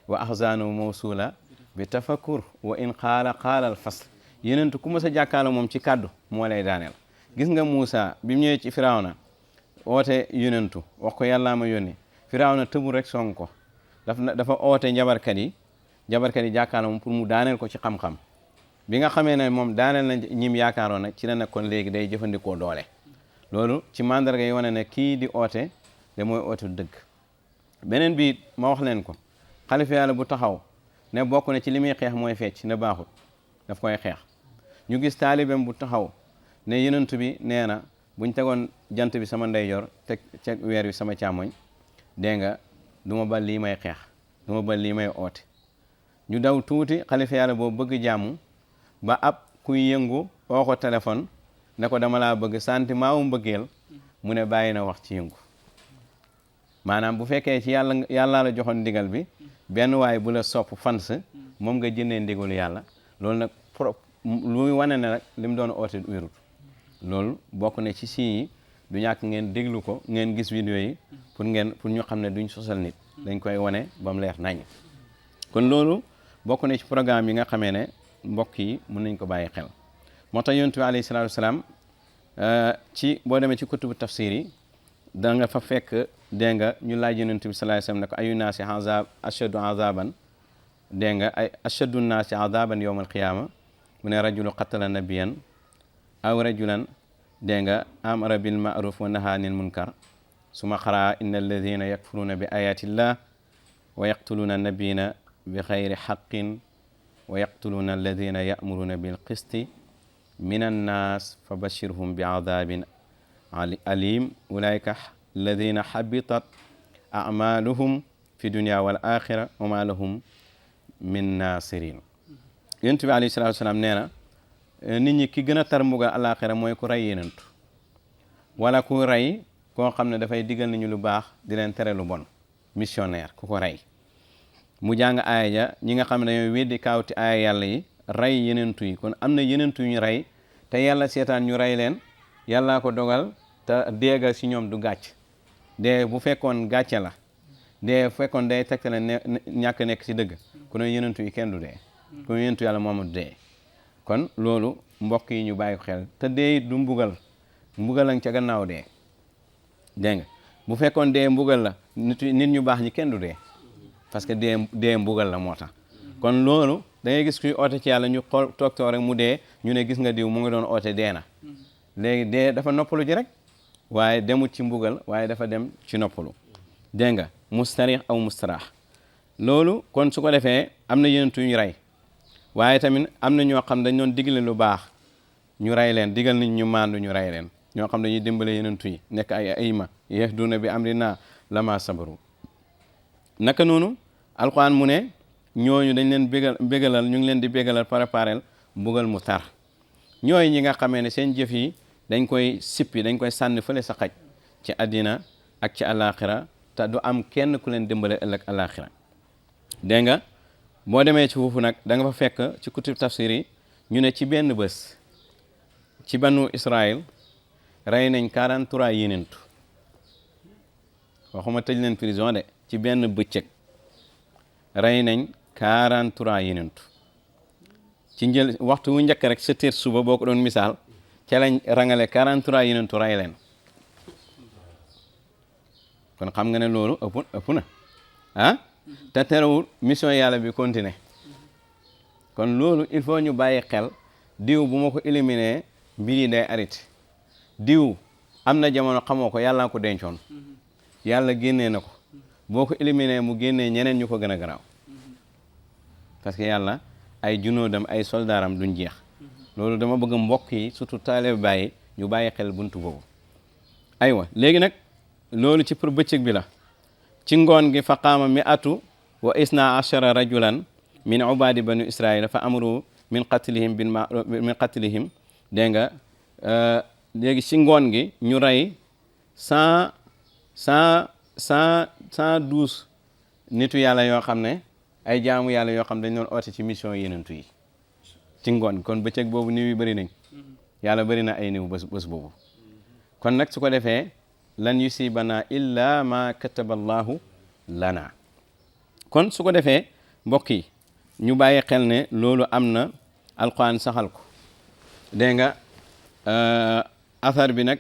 wa ahzanu mawsula bi tafakkur wa in qaala al fasl yonentu ku mës a jàkkaarloo moom ci kàddu moo lay daaneel gis nga Moussa bi mu ñëwee ci Firawna oote yonentu wax ko yàllaa ma yónni Firawna tëbul rek song ko dafa oote njabarkat yi jàkkaarloo moom pour mu daaneel ko ci xam-xam bi nga xamee ne moom daaneel na ñim yaakaaroon nag ci la nag kon léegi day jëfandikoo doole loolu ci mandarga yi wane ne kii di oote de mooy oote dëgg beneen bi ma wax leen ko xalifa yàlla bu taxaw ne bokk na ci li muy xeex mooy fecc ne baaxut daf koy xeex ñu gis taalibeem bu taxaw ne yonent bi nee na buñ tegoon jant bi sama ndeyjoor teg weer bi sama càmmoñ dégg nga du ma bal lii may xeex du ma bal lii may oote ñu daw tuuti xalifa yàlla boobu bëgg jàmm ba ab kuy yëngu oo ko téléphone ne ko dama laa bëgg sentiment wu mbëggeel mu ne bàyyi na wax ci yëngu maanaam bu fekkee ci yàlla la joxoon ndigal bi benn waay bu la sopp fans moom nga jëndee ndigalu yàlla loolu nag luy wane ne nag li mu doon oote wérut loolu bokk na ci signes yi du ñàkk ngeen déglu ko ngeen gis vidéo yi pour ñu xam ne duñ sosal nit dañ koy wane ba mu leer nañ kon loolu bokk na ci programme yi nga xamee ne mbokk yi mën nañ ko bàyyi xel moo tax yonent bi alayhi salaatu wasalaam boo demee ci kutubu tafsir yi da nga fa fekk dégg nga ñu laaj yonent bi sallallahu alayhi wasallam ne ko ayu naasi ashaddu azaban dégg nga ay ashaddu naasi azaban yawm alqiyama mu ne rajulu qatala nabiyan aw rajulan dégg nga amara bil ma'ruf wa naha anil munkar suma xaraa inna alladina yakfuruna bi ayatillah wa yaqtuluna nabiyina bi xayri xaqin wa yaqtuluna alladina ya'muruna bil qisti min annas fa bashirhum bi adabin alim ulaika alladina habitat amaluhum fi dunia wal axira wa ma lahum min nasirin. yonent bi alayhi salatu wasalaam nee na nit ñi ki gën a tar mbugal alaxira mooy ku rey yenentu wala ku rey koo xam ne dafay digal nit ñu lu baax di leen tere lu bon, missionnaire ku ko rey. mu jàng aaya ja ñi nga xam ne dañoo weddi kaawti aaya yàlla yi rey yenentu yi. kon am na yenentu yu ñu rey te yàlla seetaan ñu rey leen, yàllaa ko dogal te deega si ñoom du gàcc. dee bu fekkoon gàcce la, dee bu fekkoon day tegtale ñàkk nekk ci dëgg, ku ne yenentu yi kenn du dee, ku ne yenentu yàlla moom du dee. kon loolu mbokk yi ñu bàyyi ko xel te dee du mbugal lañ ca gannaaw dee. dégg nga bu fekkoon dee mbugal la nit ñu baax ñi kenn du dee, parce que dee mbugal la moo tax. kon loolu da ngay gis kuy oote ci yàlla ñu xool toog rek mu dee ñu ne gis nga diw mu ngi doon oote dee na. léegi dee dafa noppalu ji rek waaye demut ci mbugal waaye dafa dem ci noppalu. dégg nga mustarix aw mustaraax. loolu kon su ko defee am na yenentu ñu rey waaye tamit am na ñoo xam dañ doon digle lu baax ñu rey leen, digal nit ñu maandu ñu rey leen. ñoo xam dañuy dimbale yenentu yi nekk ay ayma yahduna bi amrina lama sabaru. naka noonu alquran mu ne ñooñu dañ leen bégalal ñu ngi leen di bégalal préparel mbugal mu tar. ñooy ñi nga xamee ne seen jëf yi dañ koy sippi, dañ koy sànni fële sa xaj ci àddina ak ci àllaaxira te du am kenn ku leen dimbale ëllëg àllaaxira. dégg nga boo demee ci foofu nag da nga fa fekk ci kutub tafsir yi ñu ne ci benn bés ci banu Israël rey nañ 43 yenentu. waxuma tëj leen prison de, ci benn bëccëg rey nañ 43 yenentu. ci njël waxtu wu njëkk rek 7 heures suba boo ko doon misaal ca lañ rangale 43 yenentu rey leen. kon xam nga ne loolu ëpp na ah te terewul mission yàlla bi continuer. kon loolu il faut ñu bàyyi xel diw bu ma ko éliminer mbir yi day arrêté. diw am na jamono xamoo ko yàlla ko dencoon, yàlla génnee na ko, boo ko éliminer mu génnee ñeneen ñu ko gën a garaaw. parce que yàlla ay junoodam ay soldaaram duñ jeex. loolu dama bëgg mbokk yi surtout taalibe bàyyi ñu bàyyi xel buntu boobu. aywa léegi nag loolu ci pour bëccëg bi la. ci ngoon gi fa qaama mi'atu wa isna ashara rajulan min ubadi banu israila fa amru min qatlihim dégg nga léegi ci ngoon gi ñu rey 112 nitu yàlla yoo xam ne ay jaamu yàlla yoo xam dañ doon oote ci mission yenentu yi ci ngoon. kon bëccëg boobu niw yi bëri nañ, yàlla bëri na ay niw bés boobu. kon nag su ko defee lan yusibana illa ma kataba allahu lana. kon su ko defee mbokk yi ñu bàyyi xel ne loolu am na, alquran saxal ko. dégg nga athar bi nag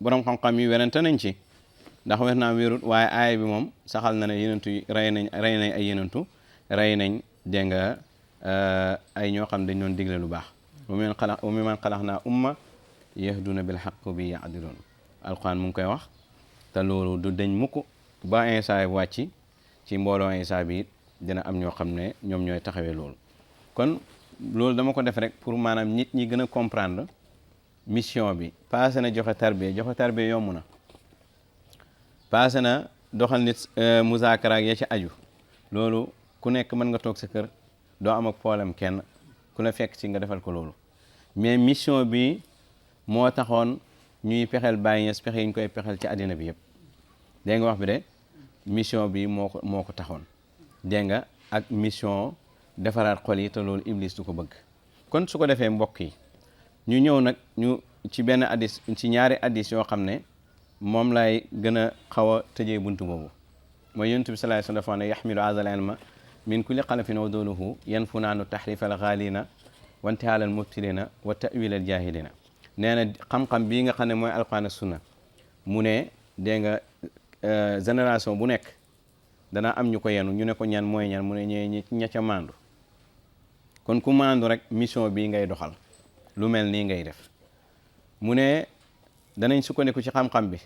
borom xam-xam yi werante nañ ci ndax weer naa wérut waaye aaya bi moom saxal na ne yenentu yi rey nañ ay yenentu, rey nañ dégg nga ay ñoo xam dañ doon digle lu baax. wa mimman xalaqnaa umma yahduna bil haqqi bi ya'diluun. alquran mu ngi koy wax te loolu du deñ mukk ba Isa wàcc ci mbooloo Isa bi dina am ñoo xam ne ñoom ñooy taxawee loolu. kon loolu dama ko def rek pour maanaam nit ñi gën a comprendre mission bi. passé na joxe tarbiya yomb na, passé na doxal nit muzaakara ya ci aju. loolu ku nekk mën nga toog sa kër doo am ak problème kenn ku la fekk ci nga defal ko loolu. mais mission bi moo taxoon ñuy pexeel Baay Ñas pexe yi ñu koy pexeel ci àddina bi yëpp. dégg nga wax bi de mission bi moo ko taxoon. dégg nga ak mission defaraat xol yi te loolu Iblis du ko bëgg. kon su ko defee mbokk yi ñu ñëw nag ñu ci benn addis ci ñaari addis yoo xam ne moom lay gën a xaw a tëjee buntu boobu. mooy Yonent bi sallallahu alayhi wa sallam dafa ne yaxmilu haazal ilma min kulli xalafin uduluhu yanfunaanu tahrifal gaalina wa intihaalal mubtilina wa ta'wilal jaahilina. nee na xam-xam bii nga xam ne mooy alquran ak sunna mu ne dégg nga génération bu nekk dana am ñu ko yenu ñu ne ko ñan mooy ñan mu ne ña ca maandu. kon ku maandu rek mission bii ngay doxal lu mel nii ngay def. mu ne danañ sukkandiku ci xam-xam bi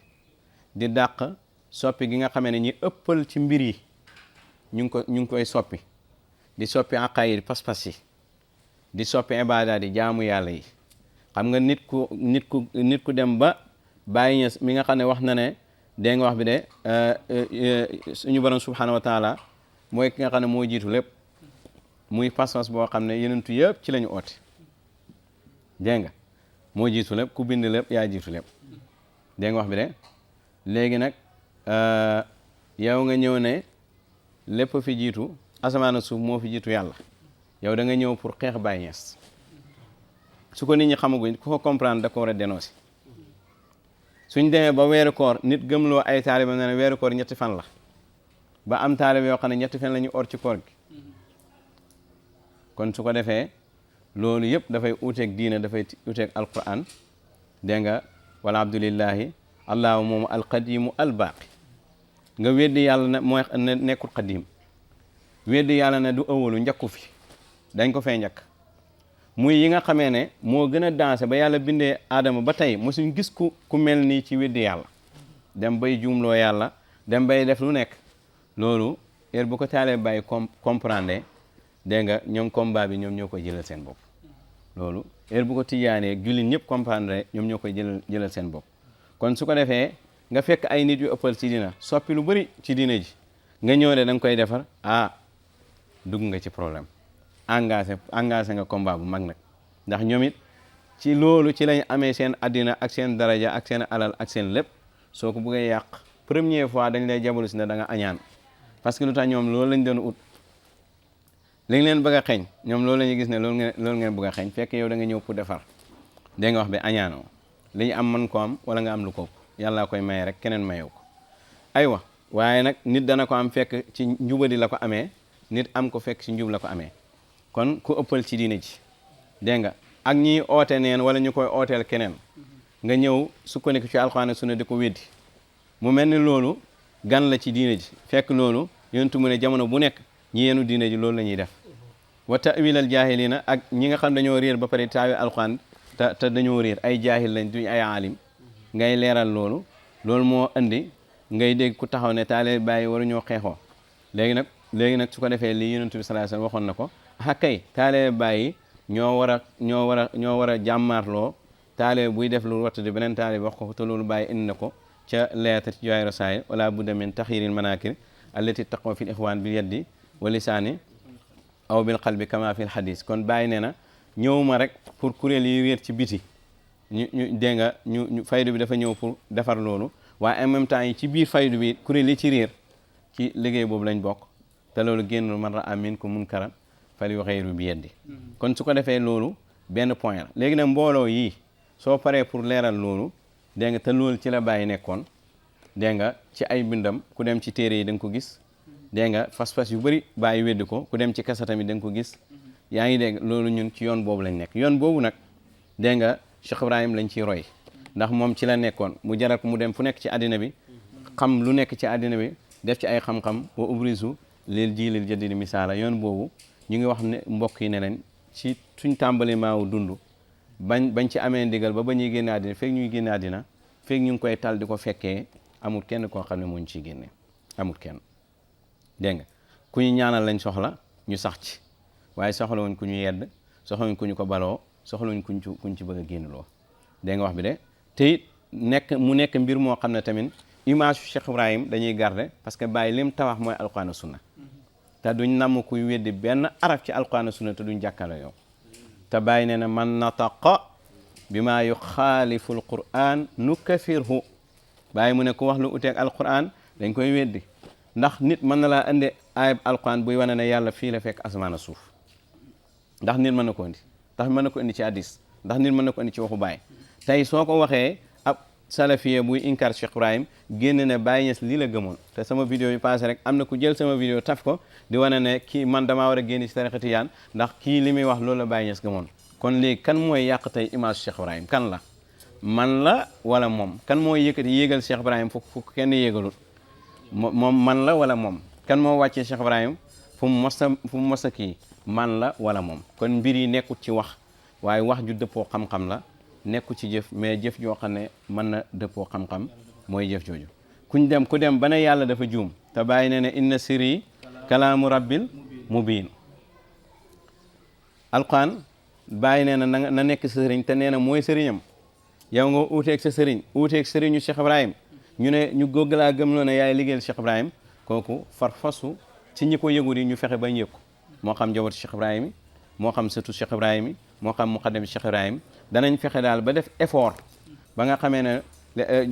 di dàq soppi gi nga xamee ne ñi ëppal ci mbir yi ñu ngi koy soppi, di soppi aqaayid pas-pas yi, di soppi ibaadaat yi jaamu yàlla yi. xam nga nit ku dem ba Baay Ñas mi nga xam ne wax na ne dégg nga wax bi de suñu borom subhanahu wa taala mooy ki nga xam ne moo jiitu lépp muy pas-pas boo xam ne yenentu yëpp ci la ñu oote dégg nga moo jiitu lépp ku bind lépp yaa jiitu lépp dégg nga wax bi de léegi nag yow nga ñëw ne lépp fi jiitu asamaan ak suuf moo fi jiitu yàlla yow da nga ñëw pour xeex Baay Ñas su ko nit ñi xamaguñ ku ko comprendre da ko war a dénoncer suñ demee ba weeru koor nit gëmloo ay taaliba ne weeru koor ñetti fan la ba am taaliba yoo xam ne ñetti fan la ñu or ci koor gi kon su ko defee loolu yëpp dafay uteeg diine dafay uteeg alquran dégg nga wala abdulillahi allahu moomu alqadimu albaqi nga weddi yàlla ne mooy nekkul qadim weddi yàlla ne du ëwalu njëkku fi dañ ko fay njëkk muy yi nga xamee ne moo gën a dansé ba yàlla bindee aadama ba tey mosuñ gis ku mel nii ci weddi yàlla dem bay juumloo yàlla dem bay def lu nekk loolu heure bu ko taalee bàyyi comprendre dégg nga ñoom combat bi ñoom ñoo koy jëlal seen bopp loolu heure bu ko tijaanee jullit ñëpp comprendre ñoom ñoo koy jëlal seen bopp kon su ko defee nga fekk ay nit yu ëppal ci dina soppi lu bëri ci dina ji nga ñëw de da nga koy defar dugg nga ci problème engagé nga combat bu mag nag ndax ñoom it ci loolu ci lañ amee seen addina ak seen daraja ak seen alal ak seen lépp soo ko bëggee yàq première fois dañ lay jabalu si ne da nga añaan parce que lu tax ñoom loolu lañ doon ut li leen bëgg a xeeñ ñoom loolu la ñuy gis ne loolu ngeen bëgg a xeeñ fekk yow da nga ñëw pour defar dégg nga wax bi añaanoo li ñu am mën ko am wala nga am lu ko yàlla koy maye rek keneen mayew ko aywa waaye nag nit dana ko am fekk ci njubadi la ko amee nit am ko fekk ci njub la ko amee kon ku ëppal ci diine ji dégg nga ak ñiy oote neen wala ñu koy ooteel keneen nga ñëw sukkandiku ci alxuraan sunna di ko weddi mu mel ni loolu gan la ci diine ji fekk loolu yonentu mu ne jamono bu nekk ñi yenu diine ji loolu la ñuy def wa ta'wilal jaahilina ak ñi nga xam dañoo réer ba pare taawi alxuraan te dañoo réer ay jaahil lañ duñ ay aalim ngay leeral loolu moo andi ngay dégg ku taxaw ne taale bàyyi waru ñoo xeexoo léegi nag su ko defee lii yonent bi sallallahu alayhi wasallam waxoon na ko kay taale bàyyi ñoo war a jàmmaarloo taale buy def lu watt di beneen taale bi wax ko te loolu bàyyi indi na ko ca lettre ci Jawaahir Rasaa'il wala budda min taxyiril manakir allati taqwa fil ixwaan bil yaddi wa lisaani aw bil qalbi kama fil hadis kon bàyyi nee na ñëwuma rek pour kuréel yi wéer ci biti ñu dégg nga ñu faydu bi dafa ñëw pour defar loolu waaye en même temps yi ci biir faydu bi kuréel yi ci réer ci liggéey boobu lañ bokk te loolu génnul man ra'a minkum munkaran falyughayyirhu bi yadihi kon su ko defee loolu benn point la léegi nag mbooloo yii soo paree pour leeral loolu dégg nga te loolu ci la bàyyi nekkoon dégg nga ci ay bindam ku dem ci téere yi da nga ko gis dégg nga fas-fas yu bëri bàyyi weddi ko ku dem ci kasa tamit da nga ko gis yaa ngi dégg loolu ñun ci yoon boobu lañ nekk yoon boobu nag dégg nga Cheikh Ibrahim lañ ciy roy ndax moom ci la nekkoon mu jaral ko mu dem fu nekk ci àddina bi xam lu nekk ci àddina bi def ci ay xam-xam wa ubrisu lil jiilil jadidi misaala yoon boobu ñu ngi wax ne mbokk yi ne leen ci suñ tàmbali maawu dund bañ ci amee ndigal ba ñuy génne àddina fekk ñuy génne àddina fekk ñu ngi koy tal di ko fekkee amul kenn koo xam ne moo ñu ciy génne amul kenn dégg nga ku ñu ñaanal lañ soxla ñu sax ci waaye soxla wuñ ku ñu yedd soxla wuñ ku ñu ko baloo soxla wuñ kuñ ci bëgg a génn loo dégg nga wax bi de te it mu nekk mbir moo xam ne tamit image Cheikh Ibrahim dañuy garder parce que bàyyi lim tawax mooy alquran sunna te duñ namm kuy weddi benn araf ci alquran sunna te duñ jàkkale yow te bàyyi nee na man nataqa bi maa yuxaalifu alquran nukafirhu bàyyi mu ne ku wax lu uteeg alquran dañ koy weddi ndax nit mën na laa indi ayib alquran buy wane ne yàlla fii la fekk asamaan a suuf ndax nit mën na ko indi ndax mën na ko indi ci hadis ndax nit mën na ko indi ci waxu Baay tey soo ko waxee ab salafiye buy inkar Cheikh Ibrahim génn ne Baay Ñas lii la gëmoon te sama vidéo yi passé rek am na ku jël sama vidéo taf ko di wane ne kii man damaa war a génn ci tariqa Tijaan ndax kii li muy wax loolu la Baay Ñas gëmoon kon léegi kan mooy yàq tey image Cheikh Ibrahim kan la man la wala moom kan mooy yëkkati yéegal Cheikh Ibrahim fu kenn yéegalul moom man la wala moom kan moo wàccee Cheikh Ibrahim fu mu mos a kii man la wala moom kon mbir yi nekkut ci wax waaye wax ju dëppoo xam-xam la nekku ci jëf mais jëf joo xam ne mën na dëppoo xam-xam mooy jëf jooju ku dem ba ne yàlla dafa juum te bàyyi ne ne inna sirri kalaamu rabbil mubiin alquran bàyyi nee na na nekk sa sëriñ te nee na mooy sëriñam yow nga uuteeg sa sëriñ uuteeg sëriñu Cheikh Ibrahim ñu ne ñu góog laa gëmloo ne yaay liggéeyal Cheikh Ibrahim kooku far fasu ci ñi ko yëgul yi ñu fexe ba yëg ko moo xam njabootu Cheikh Ibrahim yi moo xam sëtu Cheikh Ibrahim yi moo xam muqaddam Cheikh Ibrahim danañ fexe daal ba def effort ba nga xamee ne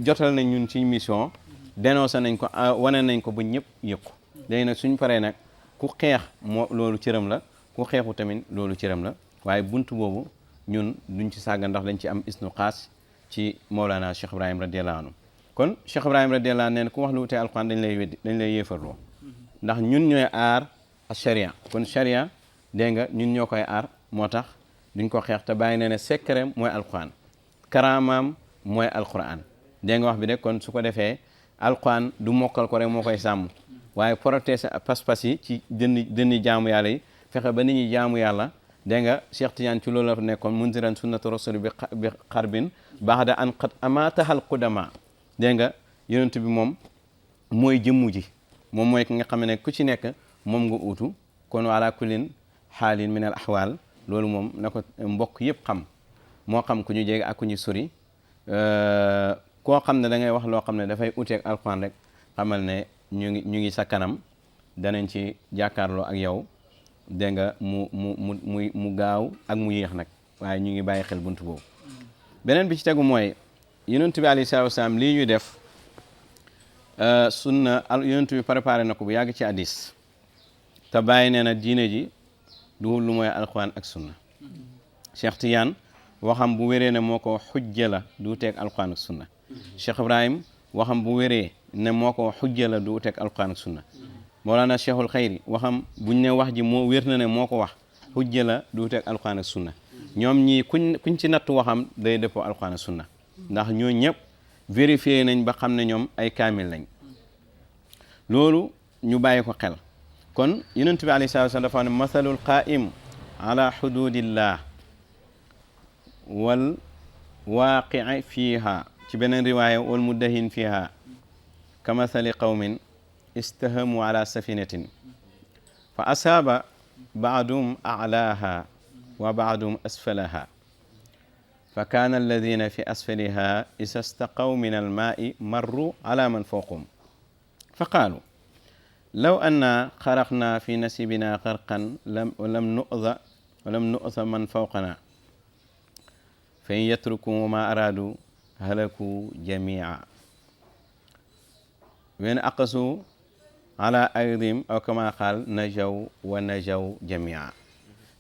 jotal nañ ñun ci mission dénoncé nañ ko wane nañ ko ba ñëpp yëg ko léegi nag suñ paree nag ku xeex moo loolu cëram la ku xeexu tamit loolu cëram la waaye buntu boobu ñun duñ ci sàgga ndax dañ ci am isnu xaas ci Mawlana Cheikh Ibrahim radiyallahu anhu kon Cheikh Ibrahim radiyallahu anhu nee na ku wax lu wutee alquran dañ lay weddi dañ lay yéefarloo ndax ñun ñooy aar sharia kon sharia dégg nga ñun ñoo koy aar moo tax duñ ko xeex te bàyyi ne ne secret mooy alquran karaamaam mooy alquran dégg nga wax bi de kon su ko defee alquran du mokkal ko rek moo koy sàmm waaye protéger pas-pas yi ci dënni jaamu yàlla yi fexe ba nit ñi jaamu yàlla dégg nga Cheikh Tidiane ci loolu la nekkoon munziran sunnatu rasuli bi xarbin baxda an qad amatahal qudama dégg nga yonent bi moom mooy jëmmu ji moom mooy ki nga xam ne ku ci nekk moom nga uutu kon ala kullin xaalin min al ahwal loolu moom na ko mbokk yëpp xam moo xam ku ñu jege ak ku ñu sori koo xam ne da ngay wax loo xam ne dafay uteeg alquran rek xamal ne ñu ngi sa kanam danañ ci jàkkaarloo ak yow dégg nga mu gaaw ak mu yéex nag waaye ñu ngi bàyyi xel buntu boobu beneen bi ci tegu mooy yonent bi alayhi salaatu wasalaam lii ñuy def sunna yonent bi préparé na ko bu yàgg ci hadis te bàyyi nee na diine ji du lu mooy alquran ak sunna Cheikh Tidiane waxam bu wéree ne moo ko xujja la du teeg alquran ak sunna Cheikh Ibrahim waxam bu wéree ne moo ko xujja la du teeg alquran ak sunna Mawlana Cheikhul Xayri waxam buñ ne wax ji moo wér na ne moo ko wax xujja la du teeg alquran ak sunna ñoom ñii kuñ ci nattu waxam day dëppoo alquran ak sunna ndax ñoo ñëpp vérifié nañ ba xam ne ñoom ay kaamil lañ loolu ñu bàyyi ko xel kon yonent bi alayhi salaatu wa salaam dafa ne mathalul qaa'im ala hududillah wal waaqii fiiha ci beneen riwaaya wal muddahin fiiha ka mathali qawmin istahamu ala safinatin fa asaaba baaduhum a'laaha wa baaduhum asfalaha fa kaana alladina fi asfaliha isa staqaw min almaai marru ala man fawqahum fa qaalu law anna xaraqna fi nasibina xarqan lam nu'za man fawqana fa in yatruku ma araadu halaku jamia wen aqasu ala aydim aw kama qaal najaw wa najaw jamia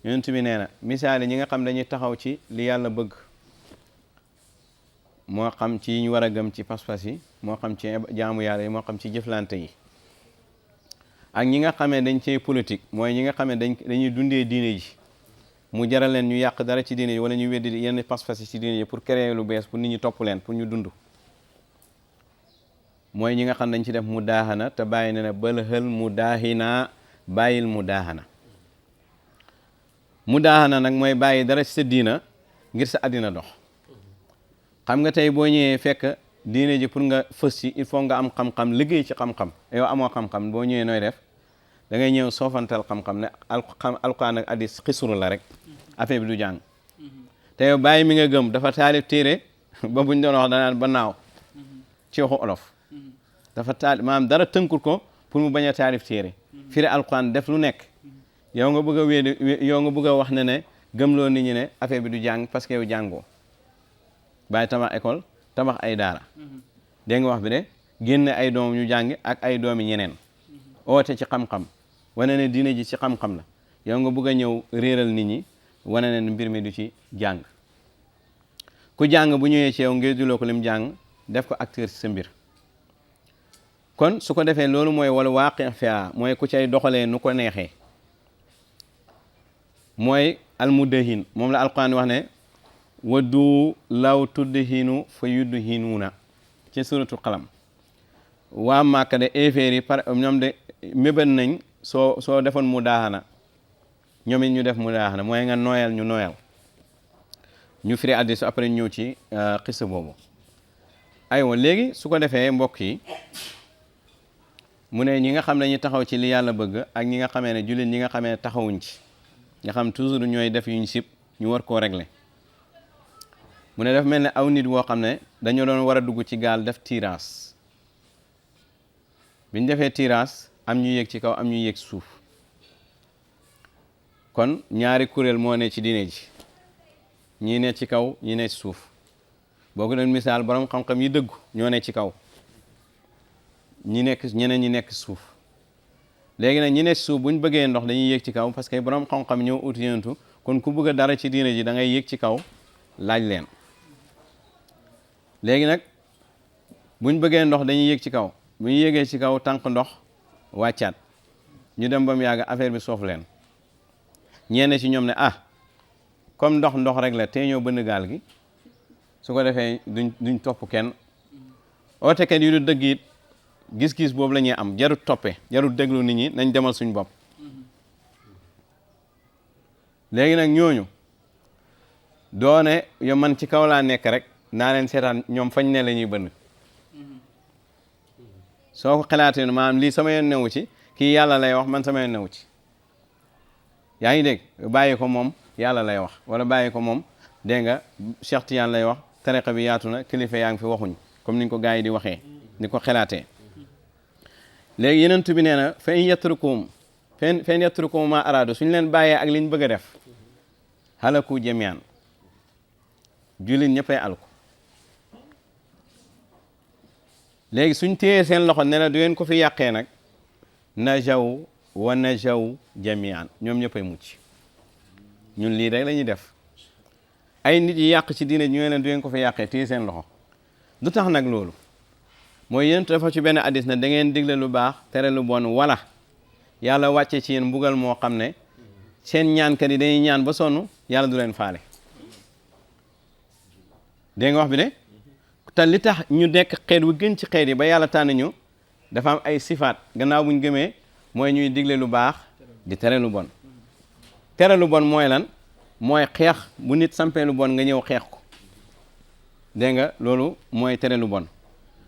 yonent bi nee na misaali ñi nga xam dañuy taxaw ci li yàlla bëgg moo xam ci ñu war a gëm ci pas-pas yi moo xam ci jaamu yàlla yi moo xam ci jëflante yi ak ñi nga xamee dañ cey politique mooy ñi nga xamee dañuy dundee diine ji mu jaral leen ñu yàq dara ci diine ji wala ñu weddi yenn pas-pas yi ci diine ji pour créer lu bees pour nit ñi topp leen pour ñu dund mooy ñi nga xam dañ ci def mu daahana te bàyyi na ne bal hël mu daahina bàyyil mu daahana nag mooy bàyyi dara ci sa diina ngir sa àddina dox xam nga tey boo ñëwee fekk diine ji pour nga fës ci il faut nga am xam-xam liggéey ci xam-xam yow amoo xam-xam boo ñëwee nooy def da ngay ñëw soofantal xam-xam ne alquran ak hadis xisru la rek affaire bi du jàng te yow bàyyi mi nga gëm dafa taalif téere ba buñ doon wax danaan ba naaw ci waxu olof dafa taalif maanaam dara tënkul ko pour mu bañ a taalif téere firi alquran def lu nekk yow nga bëgg a yow nga bëgg a wax ne gëmloo nit ñi ne affaire bi du jàng parce que yow jàngoo bàyyi tabax école tabax ay daara dégg nga wax bi de génne ay doom ñu jàng ak ay doomi ñeneen oote ci xam-xam wane ne diine ji ci xam-xam la yow nga bëgg a ñëw réeral nit ñi wane ne mbir mi du ci jàng ku jàng bu ñëwee ci yow ngir duloo ko lim jàng def ko acteur ci sa mbir kon su ko defee loolu mooy wala waaqi fia mooy ku cay doxalee nu ko neexee mooy almudahin moom la alquran wax ne waddu law tudhinu fa yudhinuuna ci suratul qalam waa Màkka de éeféer yi par ñoom de méban nañ soo defoon mu daaxana ñoom it ñu def mu daaxana mooy nga nooyal ñu nooyal ñu firi addis après ñëw ci xissa boobu aywa léegi su ko defee mbokk yi mu ne ñi nga xam ne ñu taxaw ci li yàlla bëgg ak ñi nga xamee ne jullit ñi nga xamee ne taxawuñ ci nga xam toujours ñooy def yuñ sib ñu war koo régler mu ne daf mel ne aw nit woo xam ne dañoo doon war a dugg ci gaal def tirage biñ defee tirage am ñu yéeg ci kaw am ñu yéeg suuf kon ñaari kuréel moo ne ci diine ji ñii ne ci kaw ñii ne ci suuf boo ko doon misaal borom xam-xam yi dëggu ñoo ne ci kaw ñeneen ñi nekk suuf léegi nag ñi ne ci suuf buñ bëggee ndox dañuy yéeg ci kaw parce que borom xam-xam ñoo ut yenentu kon ku bëgg a dara ci diine ji da ngay yéeg ci kaw laaj leen léegi nag buñ bëggee ndox dañuy yéeg ci kaw bu ñu yéegee ci kaw tànk ndox wàccaat ñu dem ba mu yàgg affaire bi soof leen ñenn ci ñoom ne comme ndox rek la tey ñoo bënn gaal gi su ko defee duñ topp kenn ootekat yi du dëgg it gis-gis boobu la ñuy am jarut toppe jarut déglu nit ñi nañ demal suñ bopp léegi nag ñooñu doone yo man ci kaw laa nekk rek naa leen seetaan ñoom fañ ne la ñuy bënn soo ko xalaatee maanaam lii sama yoon newu ci kii yàlla lay wax man sama yoon newu ci yaa ngi dégg bàyyi ko moom yàlla lay wax wala bàyyi ko moom dégg nga Cheikh Tidiane lay wax tariqa bi yaatu na kilifa yaa ngi fi waxuñ comme niñ ko gars yi di waxee ni ko xalaatee léegi yenentu bi nee na fa in yatrukum ma araado suñ leen bàyyee ak liñ bëgg a def halaku jamian jullit ñëppay alku léegi suñ téyee seen loxo ne la du ngeen ko fi yàqee nag najaw wa najaw jamian ñoom ñëppay mucc ñun lii rek la ñuy def ay nit yi yàq ci diine ñu leen du ngeen ko fi yàqee téye seen loxo du tax nag loolu mooy yéen dafa ci benn hadis ne da ngeen digle lu baax tere lu bon wala yàlla wàcce ci yéen mbugal moo xam ne seen ñaankat yi dañuy ñaan ba sonn yàlla du leen faale dégg nga wax bi ne te li tax ñu nekk xeet wu gën ci xeet yi ba yàlla tànn ñu dafa am ay sifaat gannaaw buñ gëmee mooy ñuy digle lu baax di tere lu bon tere lu bon mooy lan mooy xeex bu nit sampee lu bon nga ñëw xeex ko dégg nga loolu mooy tere lu bon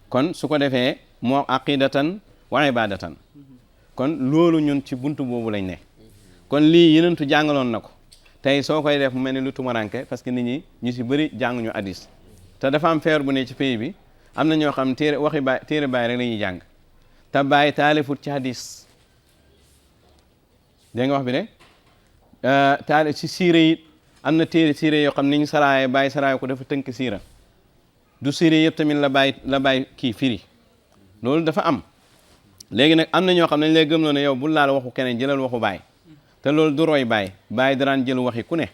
kon su ko defee moo aqidatan wa ibadatan kon loolu ñun ci buntu boobu lañ ne kon lii yenentu jàngaloon na ko tey soo koy def mu mel ni lu tumaranke parce que nit ñi ñu si bëri jànguñu hadis te dafa am feer bu ne ci pays bi am na ñoo xam téere baay rek la ñuy jàng te baay taalifut ci hadis dégg nga wax bi de taalif ci siire yi am na téere siire yoo xam ni ñu saraaye baay saraaye ko dafa tënk siira du siire yëpp tamit la baay kii firi loolu dafa am léegi nag am na ñoo xam ne dañ lay gëmloo ne yow bul laal waxu keneen jëlal waxu baay te loolu du roy baay daraan jël waxi ku ne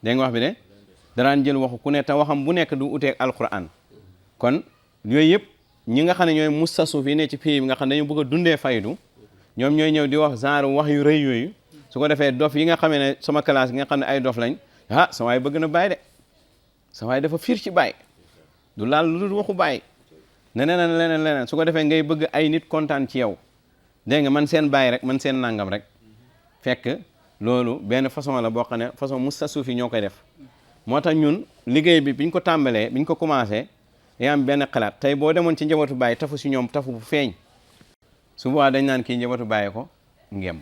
dégg nga wax bi de daraan jël waxu ku ne te waxam bu nekk du uteeg alquran kon yooyu yëpp ñi nga xam ne ñooy mustasuf yi ne ci pays bi nga xam ne dañu bëgg a dundee faydu ñoom ñooy ñëw di wax genre wax yu rëy yooyu su ko defee dof yi nga xamee ne sama classe gi nga xam ne ay dof lañ sa waay bëgg na baay de sa waay dafa fiir ci baay du laal lu dul waxu baay leneen su ko defee ngay bëgg ay nit kontaan ci yow dégg nga man seen baay rek man seen nangam rek fekk loolu benn façon la boo xam ne façon mustasuf yi ñoo koy def moo tax ñun liggéey bi biñ ko tàmbalee biñ ko commencé day am benn xalaat tey boo demoon ci njabootu baay tafu si ñoom tafu bu feeñ su boobaa dañ naan kii njabootu bàyyi ko ngemb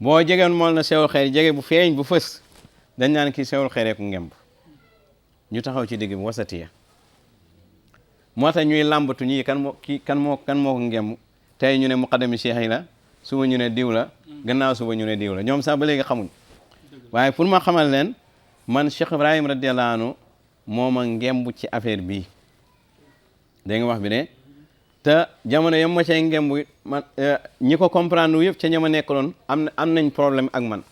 boo jegeen mool na sewul xeer jege bu feeñ bu fës dañ naan kii sewul xeeree ku ngemb ñu taxaw ci digg bi wasatiya moo tax ñuy làmbatu ñii kan moo ko ngemb tey ñu ne muqaddami cheikh yi la suba ñu ne diw la gannaaw suba ñu ne diw la ñoom sax ba léegi xamuñ waaye pour ma xamal leen man Cheikh Ibrahim radiyallahu anhu moo ma ngemb ci affaire bii dégg nga wax bi ne te jamono yam ma cay ngemb man ñi ko comprendre yëpp ca ñama nekkaloon am nañ problème ak man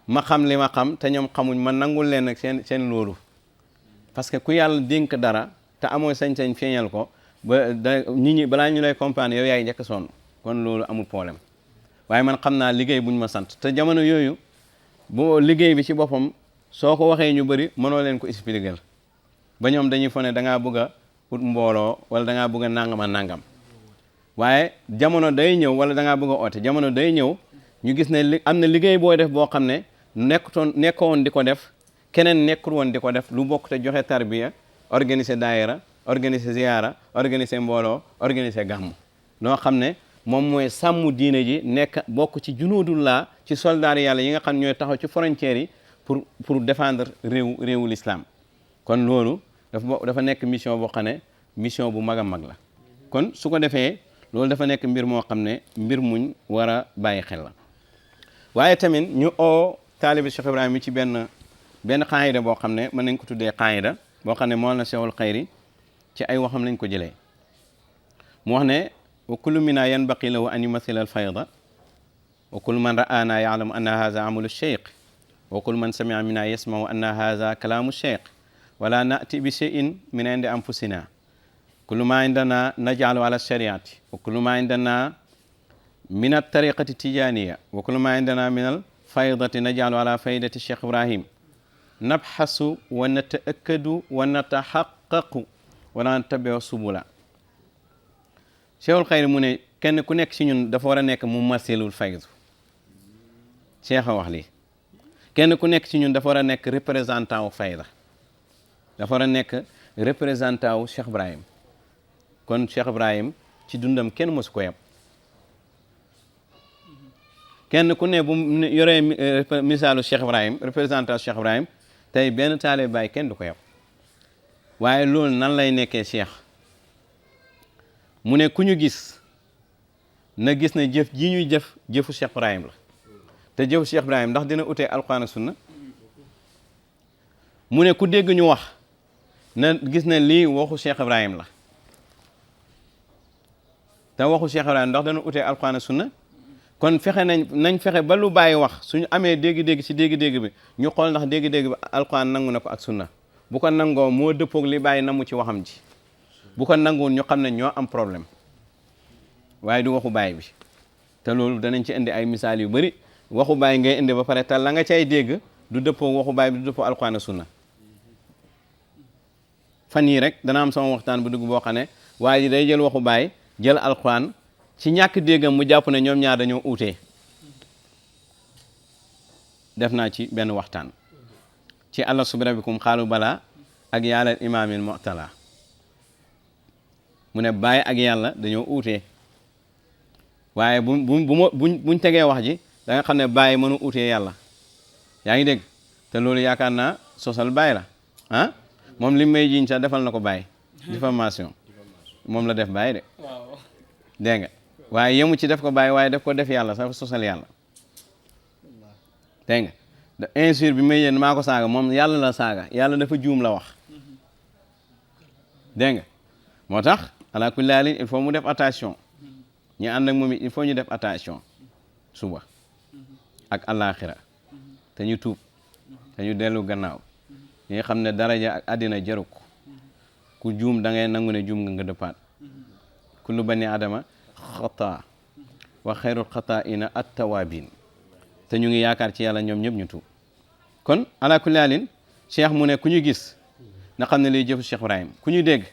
ma xam li ma xam te ñoom xamuñ ma nangul leen ak seen loolu parce que ku yàlla dénk dara te amoo sañ-sañ feeñal ko ba nit ñi balaa ñu lay comprendre yow yaay njëkk sonn kon loolu amul problème waaye man xam naa liggéey buñ ma sant te jamono yooyu bu liggéey bi ci boppam soo ko waxee ñu bëri mënoo leen ko expliquer ba ñoom dañuy fone da ngaa bëgg a ut mbooloo wala da ngaa bëgg a nangam waaye jamono day ñëw wala da ngaa bëgg a oote jamono day ñëw ñu gis ne am na liggéey boo def boo xam ne nekkoon di ko def keneen nekkul woon di ko def lu bokk te joxe tarbiya organiser daayira organiser ziyaara organiser mbooloo organiser gàmmu noo xam ne moom mooy sàmm diine ji nekk bokk ci junuudullah ci soldaar yàlla yi nga xam ñooy taxaw ci frontières yi pour défendre réewu l'islam kon loolu dafa nekk mission boo xam ne mission bu mag a mag la kon su ko defee loolu dafa nekk mbir moo xam ne mbir muñ war a bàyyi xel la waaye tamit ñu oo taalibi Cheikh Ibrahima mi ci benn qaayida boo xam ne mën nañ ko tuddee qaayida boo xam ne moo na Cheikhul Xayri ci ay waxam lañ ko jëlee mu wax ne wa kullu mina yanbaqi lahu an yumathila al fayda wa kullu man ra'ana ya'lamu anna hadha amalu cheikh wa kullu man sami'a mina yasma'u anna hadha kalamu cheikh wala na'ti bi shay'in min indi anfusina kullu ma indana naj'alu ala shariati wa kullu ma indana min at-tariqati tijaniya wa kullu ma indana min al-faydati naj'alu ala faydati Cheikh Ibrahim nabhasu wa nata'akkadu wa natahaqqaqu wa nattabi'u subula Cheikhul Xayri mu ne kenn ku nekk ci ñun dafa war a nekk mu masilul faydu Cheikh a wax lii kenn ku nekk ci ñun dafa war a nekk représentant wu fayda dafa war a nekk représentant wu Cheikh Ibrahim kon Cheikh Ibrahim ci dundam kenn mësu ko yeb kenn ku ne bu yoree misaalu Cheikh Ibrahim représentant Cheikh Ibrahim tey benn taale baay kenn du ko yeb waaye loolu nan lay nekkee Cheikh mu ne ku ñu gis na gis ne jëf ji ñuy jëf jëfu Cheikh Ibrahim la te jëfu Cheikh Ibrahim ndax dina utee alquran ak sunna mu ne ku dégg ñu wax na gis ne lii waxu Cheikh Ibrahim la te waxu Cheikh Ibrahim ndax dana utee alquran ak sunna kon fexe nañ fexe ba lu bàyyi wax suñu amee dégg-dégg ci dégg-dégg bi ñu xool ndax dégg-dégg bi alquran nangu na ko ak sunna bu ko nangoo moo dëppoog li bàyyi namu ci waxam ji bu ko nanguwul ñu xam ne ñoo am problème waaye du waxu bàyyi bi te loolu danañ ci indi ay misaal yu bari waxu bàyyi ngay indi ba pare te la nga cay dégg du dëppoo waxu bàyyi bi du dëppoo alquran ak sunna fan yii rek dana am sama waxtaan bu dugg boo xam ne waaye ji day jël waxu bàyyi jël alquran ci ñàkk déggam mu jàpp ne ñoom ñaar dañoo uutee def naa ci benn waxtaan ci alastu bi rabbikum xaalu bala ak yàlla imaamil mu'tala mu ne bàyyi ak yàlla dañoo uutee waaye buñ tegee wax ji da nga xam ne bàyyi mënu uutee yàlla yaa ngi dégg te loolu yaakaar naa sosal bàyyi la ah moom li may jiñ sax defal na ko bàyyi diffamation moom la def bàyyi de dégg nga waaye yemu ci def ko bàyyi waaye def ko def yàlla sax sosal yàlla dégg nga da injure bi may yéen maa ko saaga moom yàlla la saaga yàlla dafa juum la wax dégg nga moo tax ala kulli haalin il faut mu def attention ñi ànd ak moom il faut ñu def attention suba ak àllaaxira te ñu tuub te ñu dellu gannaaw ñi nga xam ne daraja ak àddina jaru ko ku juum da ngay nangu ne juum nga dëppaat kullu bani adama xataa wa xayrul xataa'ina at-tawaabin te ñu ngi yaakaar ci yàlla ñoom ñëpp ñu tuub kon ala kulli haalin cheikh mu ne ku ñu gis na xam ne liy jëfu Cheikh Ibrahim ku ñu dégg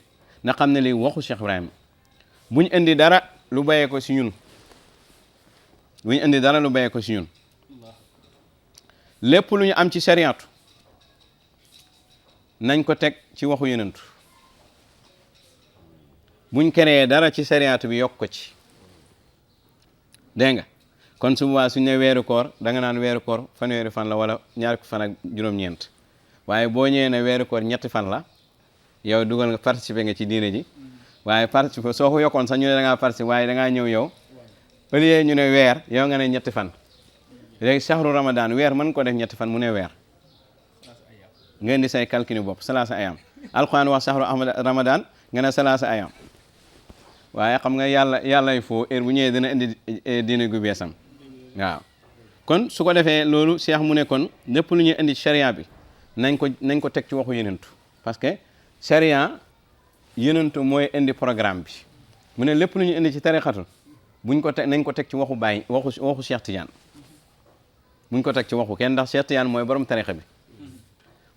na xam ne liy waxu Cheikh Ibrahim buñ indi dara lu bayee ko si ñun buñ indi dara lu bayee ko si ñun lépp lu ñu am ci sariatu nañ ko teg ci waxu yenentu buñ créé dara ci sariatu bi yokk ko ci dégg nga kon su boobaa suñ ne weeru koor da nga naan weeru koor fanweeri fan la wala ñaar fan ak juróom-ñeent waaye boo ñëwee ne weeru koor ñetti fan la yow dugal nga participer nga ci diine ji waaye participer soo ko yokkoon sax ñu ne da ngaa participer waaye da ngaa ñëw yow au lieu ñu ne weer yow nga ne ñetti fan léegi shahru ramadan weer mën ko def ñetti fan mu ne weer nga indi say calcul bopp salaasa ayam alquran wax shahru ramadan nga ne salaasa ayam waaye xam nga yàllay foo heure bu ñëwee dina indi diine gu beesam waaw kon su ko defee loolu cheikh mu ne kon lépp lu ñuy indi charia bi nañ ko teg ci waxu yenentu parce que charia yenentu mooy indi programme bi mu ne lépp lu ñu indi ci tarixatu buñ ko teg nañ ko teg ci waxu Baay waxu Cheikh Tidiane buñ ko teg ci waxu kenn ndax Cheikh Tidiane mooy borom tarixa bi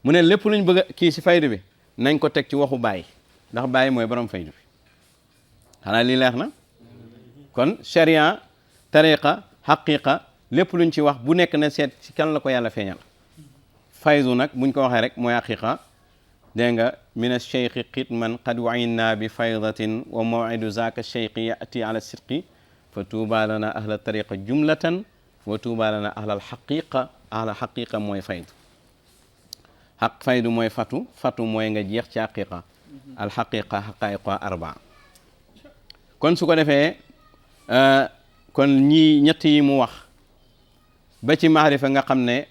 mu ne lépp lu ñu bëgg a kii si faydu bi nañ ko teg ci waxu Baay ndax Baay mooy borom faydu bi xanaa lii leer na kon charia tariqa xaqiqa lépp luñ ci wax bu nekk na seet ci kan la ko yàlla feeñal faydu nag buñ ko waxee rek mooy xaqiqa dégg nga min acheikhi xitman qad waayna bi faydatin wa mawidu zaka cheikhi yati ala sidqi fa tuuba lana ahla tariqa jumlatan wa tuuba lana ahla alxaqiqa mooy faydu xaq faydu mooy fatu mooy nga jeex ci xaqiqa al xaqiqa xaqaiqa arbaa kon su ko defee kon ñii ñett yi mu wax ba ci maarifa nga xam ne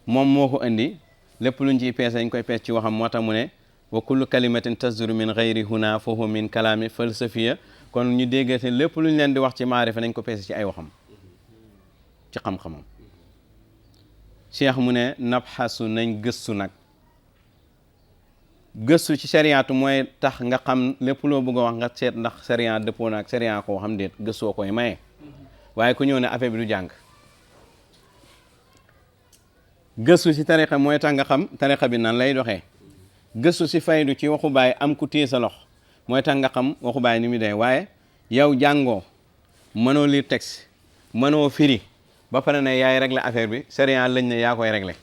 moom moo ko indi lépp luñ ciy peese dañ koy pees ci waxam moo tax mu ne wa kullu kalimatin tasduru min gayri huna fa huwa min kalaami falsafiya kon ñu déggate lépp luñ leen di wax ci maarifa nañ ko peese ci ay waxam ci xam-xamam cheikh mu ne nabxasu nañ gëstu nag gëstu ci sariyaatu mooy tax nga xam lépp loo bëgg a wax nga seet ndax sariya dëppoo na ak sariya koo xam déet gëstoo koy maye waaye ku ñëw ne affaire bi du jàng gëstu ci tariqa mooy tax nga xam tariqa bi nan lay doxee gëstu ci faydu ci waxu baay am ku téye sa lox mooy tax nga xam waxu baay ni muy dee waaye yow jàngoo mënoo lire texte mënoo firi ba pare ne yaay régler affaire bi sariya lañ ne yaa koy régler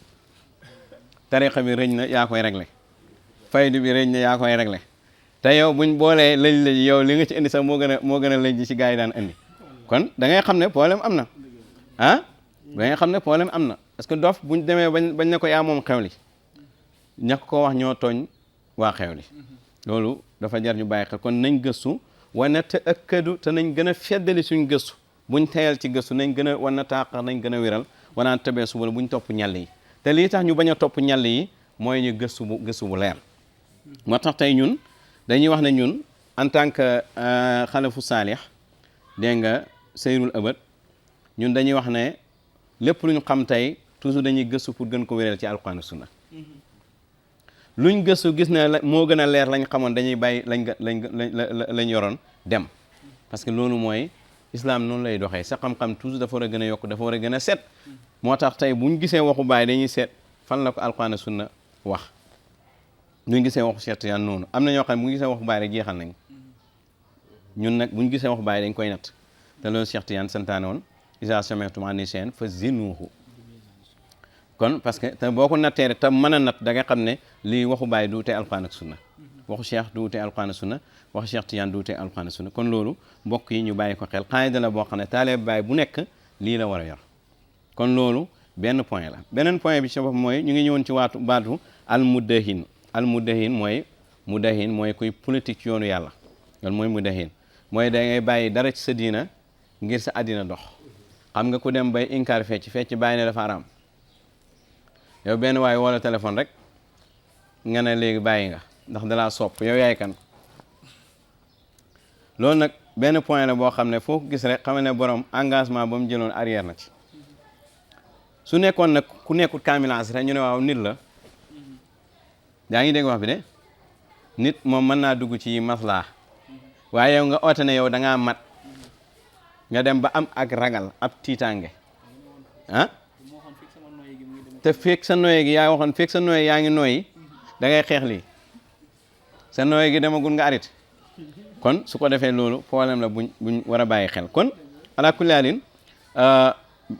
tariqa bi rëñ na yaa koy régler faydu bi rëñ na yaa koy régler te yow buñ boolee lëj yow li nga ci indi sax moo gën a lëj ci gars yi daan indi kon da ngay xam ne problème am na ah da ngay xam ne problème am na parce que dof buñ demee bañ ne ko yaa moom xew li ñàkk ko wax ñoo tooñ waa xew li loolu dafa jar ñu bàyyi xel kon nañ gëstu wana te ëkkadu te nañ gën a feddali suñ gëstu buñ teyal ci gëstu nañ gën a wana taaqa nañ gën a wéral wanaan tebee suba la buñ topp ñàll yi te lii tax ñu bañ a topp ñàll yi mooy ñu gëstu bu leer moo tax tey ñun dañuy wax ne ñun en tant que xalafu saalix dégg nga seyrul ëbët ñun dañuy wax ne lépp lu ñu xam tey toujours dañuy gëstu pour gën ko wéral ci alquran sunna luñ gëstu gis ne moo gën a leer lañ xamoon dañuy bàyyi lañ yoroon dem parce que loolu mooy islam noonu lay doxee sa xam-xam toujours dafa war a gën a yokk dafa war a gën a set moo tax tey buñ gisee waxu baay dañuy seet fan la ko alquran sunna wax buñ gisee waxu Cheikh Tidiane noonu am na ñoo xam ne bu ñu gisee waxu baay rek jeexal nañ ñun nag buñ gisee waxu baay dañ koy natt te loolu Cheikh Tidiane santaane woon isa sami'tum anni shay'an fa zinuhu kon parce que te boo ko nattee te mën a natt da nga xam ne lii waxu baay duutee alquran ak sunna waxu Cheikh duutee alquran ak sunna waxu Cheikh Tidiane duutee alquran ak sunna kon loolu mbokk yi ñu bàyyi ko xel qaayida la boo xam ne taalibe baay bu nekk lii la war a yor kon loolu benn point la beneen point bi ci bopp mooy ñu ngi ñëwoon ci baatu al muddahin mooy kuy politique ci yoonu yàlla loolu mooy muddahin mooy da ngay bàyyi dara ci sa diina ngir sa àddina dox xam nga ku dem bay inkaar fecc bàyyi ne dafa araam yow benn waaye wala téléphone rek nga ne léegi bàyyi nga ndax dalaa sopp yow yaay kan loolu nag benn point la boo xam ne foo ko gis rek xam ne borom engagement ba mu jëloon arrière na ci su nekkoon nag ku nekkul kaamilance rek ñu ne waaw nit la yaa ngi dégg wax bi de nit moom mën naa dugg ci maslaa waaye yow nga oote ne yow da ngaa mat nga dem ba am ak ragal ab tiitaange ah te fekk sa noye gi yaa waxoon fekk sa noye yaa ngi noyyi da ngay xeex lii sa noye gi demagul nga arrêté kon su ko defee loolu problème la buñ war a bàyyi xel kon ala kulli haalin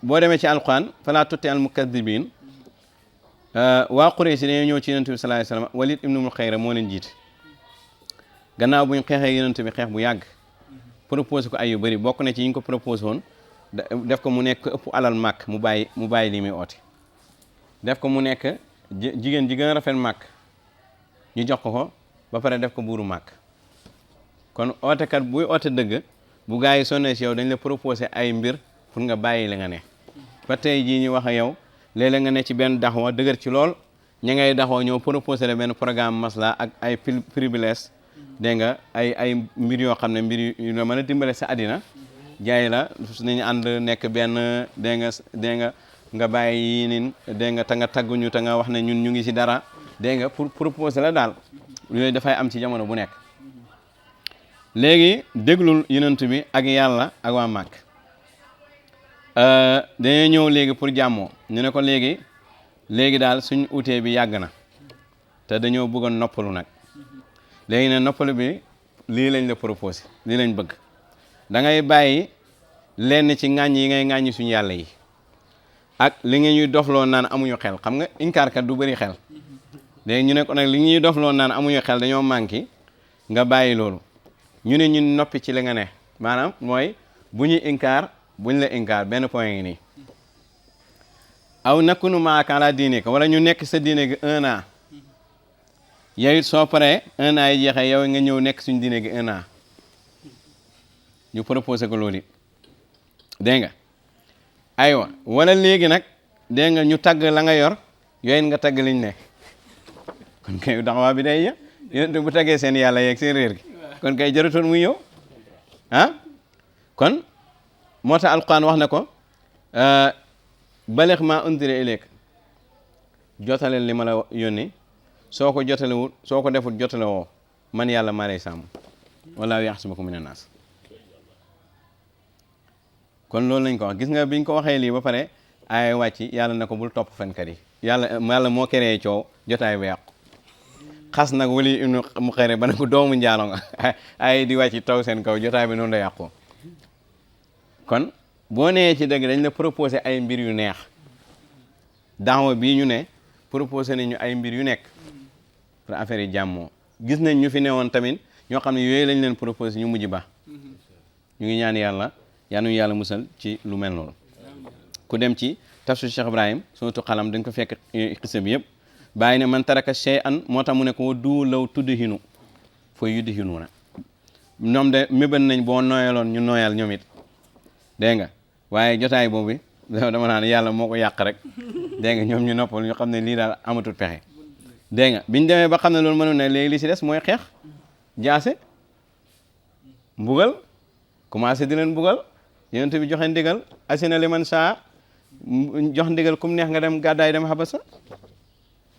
boo demee ci alquran fala tutti al mukadibin waa Quraysh dañoo ñëw ci yonent bi sallallahu alayhi wasallam Walid ibnu Mughira moo leen jiite gannaaw buñ xeexee yonent bi xeex bu yàgg proposé ko ay yu bëri bokk na ci yi ñu ko proposé woon def ko mu nekk ëpp alal màkk mu bàyyi lii muy oote def ko mu nekk jigéen ji gën a rafet màkk ñu jox ko ba pare def ko buuru màkk kon ootekat buy oote dëgg bu gars yi sonnee si yow dañ la proposé ay mbir pour nga bàyyi la nga ne ba tey jii ñu wax ak yow léeg-léeg nga ne ci benn daxwa dëgër ci lool ña ngay daxoo ñëw proposé la benn programme masla ak ay privilège dégg nga ay mbir yoo xam ne mbir yu la mën a dimbale sa àddina jaay la nañu ànd nekk benn dégg nga bàyyi yi nin dégg nga te nga tagguñu te nga wax ne ñun ñu ngi ci dara dégg nga pour proposer la daal yooyu dafay am ci jamono bu nekk léegi déglul yonent bi ak yàlla ak waa Màkk dañoo ñëw léegi pour jàmmoo ñu ne ko léegi daal suñ utee bi yàgg na te dañoo bëggoon noppalu nag léegi ne noppalu bi lii lañ la proposé lii lañ bëgg da ngay bàyyi lenn ci ŋàññ yi ngay ŋàññi suñu yàlla yi ak li nga ñuy dofloo naan amuñu xel xam nga inkaarkat du bëri xel léegi ñu ne ko nag li ñuy dofloo naan amuñu xel dañoo manqué nga bàyyi loolu ñu ne ñun noppi ci li nga ne maanaam mooy bu ñuy inkaar buñ la inkaar benn point ngi nii aw nakunu maaka ala diine ko wala ñu nekk sa diine gi 1 an yow it soo paree 1 an yi jeexee yow nga ñëw nekk suñ diine gi 1 an ñu proposé ko loolu it dégg nga aywa wala léegi nag dégg nga ñu tagg la nga yor yooyu nga tagg liñ ne kon kay daxawaa bi day yéen bu taggee seen yàlla yeeg seen réer gi kon kay jarutoon muy yow ah kon moo tax alquran wax na ko balix ma undira ilayk jotaleel li ma la yónni soo ko jotalewul soo ko deful jotale woo man yàlla maa lay sàmm wala yaxsimuka mina naas kon loolu lañ ko wax gis nga biñ ko waxee lii ba pare ay wàcc yàlla na ko bul topp fenkat yi yàlla moo créé coow jotaay bu yàqu xas nag wali ibnu mu xëre ba ne ko doomu njaalo nga ay di wàcc taw seen kaw jotaay bi noonu la yàqoo kon boo nee ci dëgg dañ la proposé ay mbir yu neex daawa bii ñu ne proposé nañu ay mbir yu nekk pour affaire yi jàmmoo gis nañ ñu fi newoon tamit ñoo xam ne yooyu lañ leen proposé ñu mujj ba ñu ngi ñaan yàlla yaanu yàlla musal ci lu mel noonu ku dem ci tafsir Cheikh Ibrahim surtout xalam dañ ko fekk xisa bi yëpp bàyyi ne man taraka shay'an moo tax mu ne ko du law tudd hinu fooy yuddi hinu na ñoom de méban nañ boo nooyaloon ñu nooyal ñoom it dégg nga waaye jotaay boobu dama naan yàlla moo ko yàq rek dégg nga ñoom ñu noppal ñu xam ne lii daal amatul pexe dégg nga biñ demee ba xam ne loolu mënu ne léegi li si des mooy xeex jaase mbugal commencé di leen mbugal yonent bi joxe ndigal asina liman saa jox ndigal kum neex nga dem gàddaay dem Habasa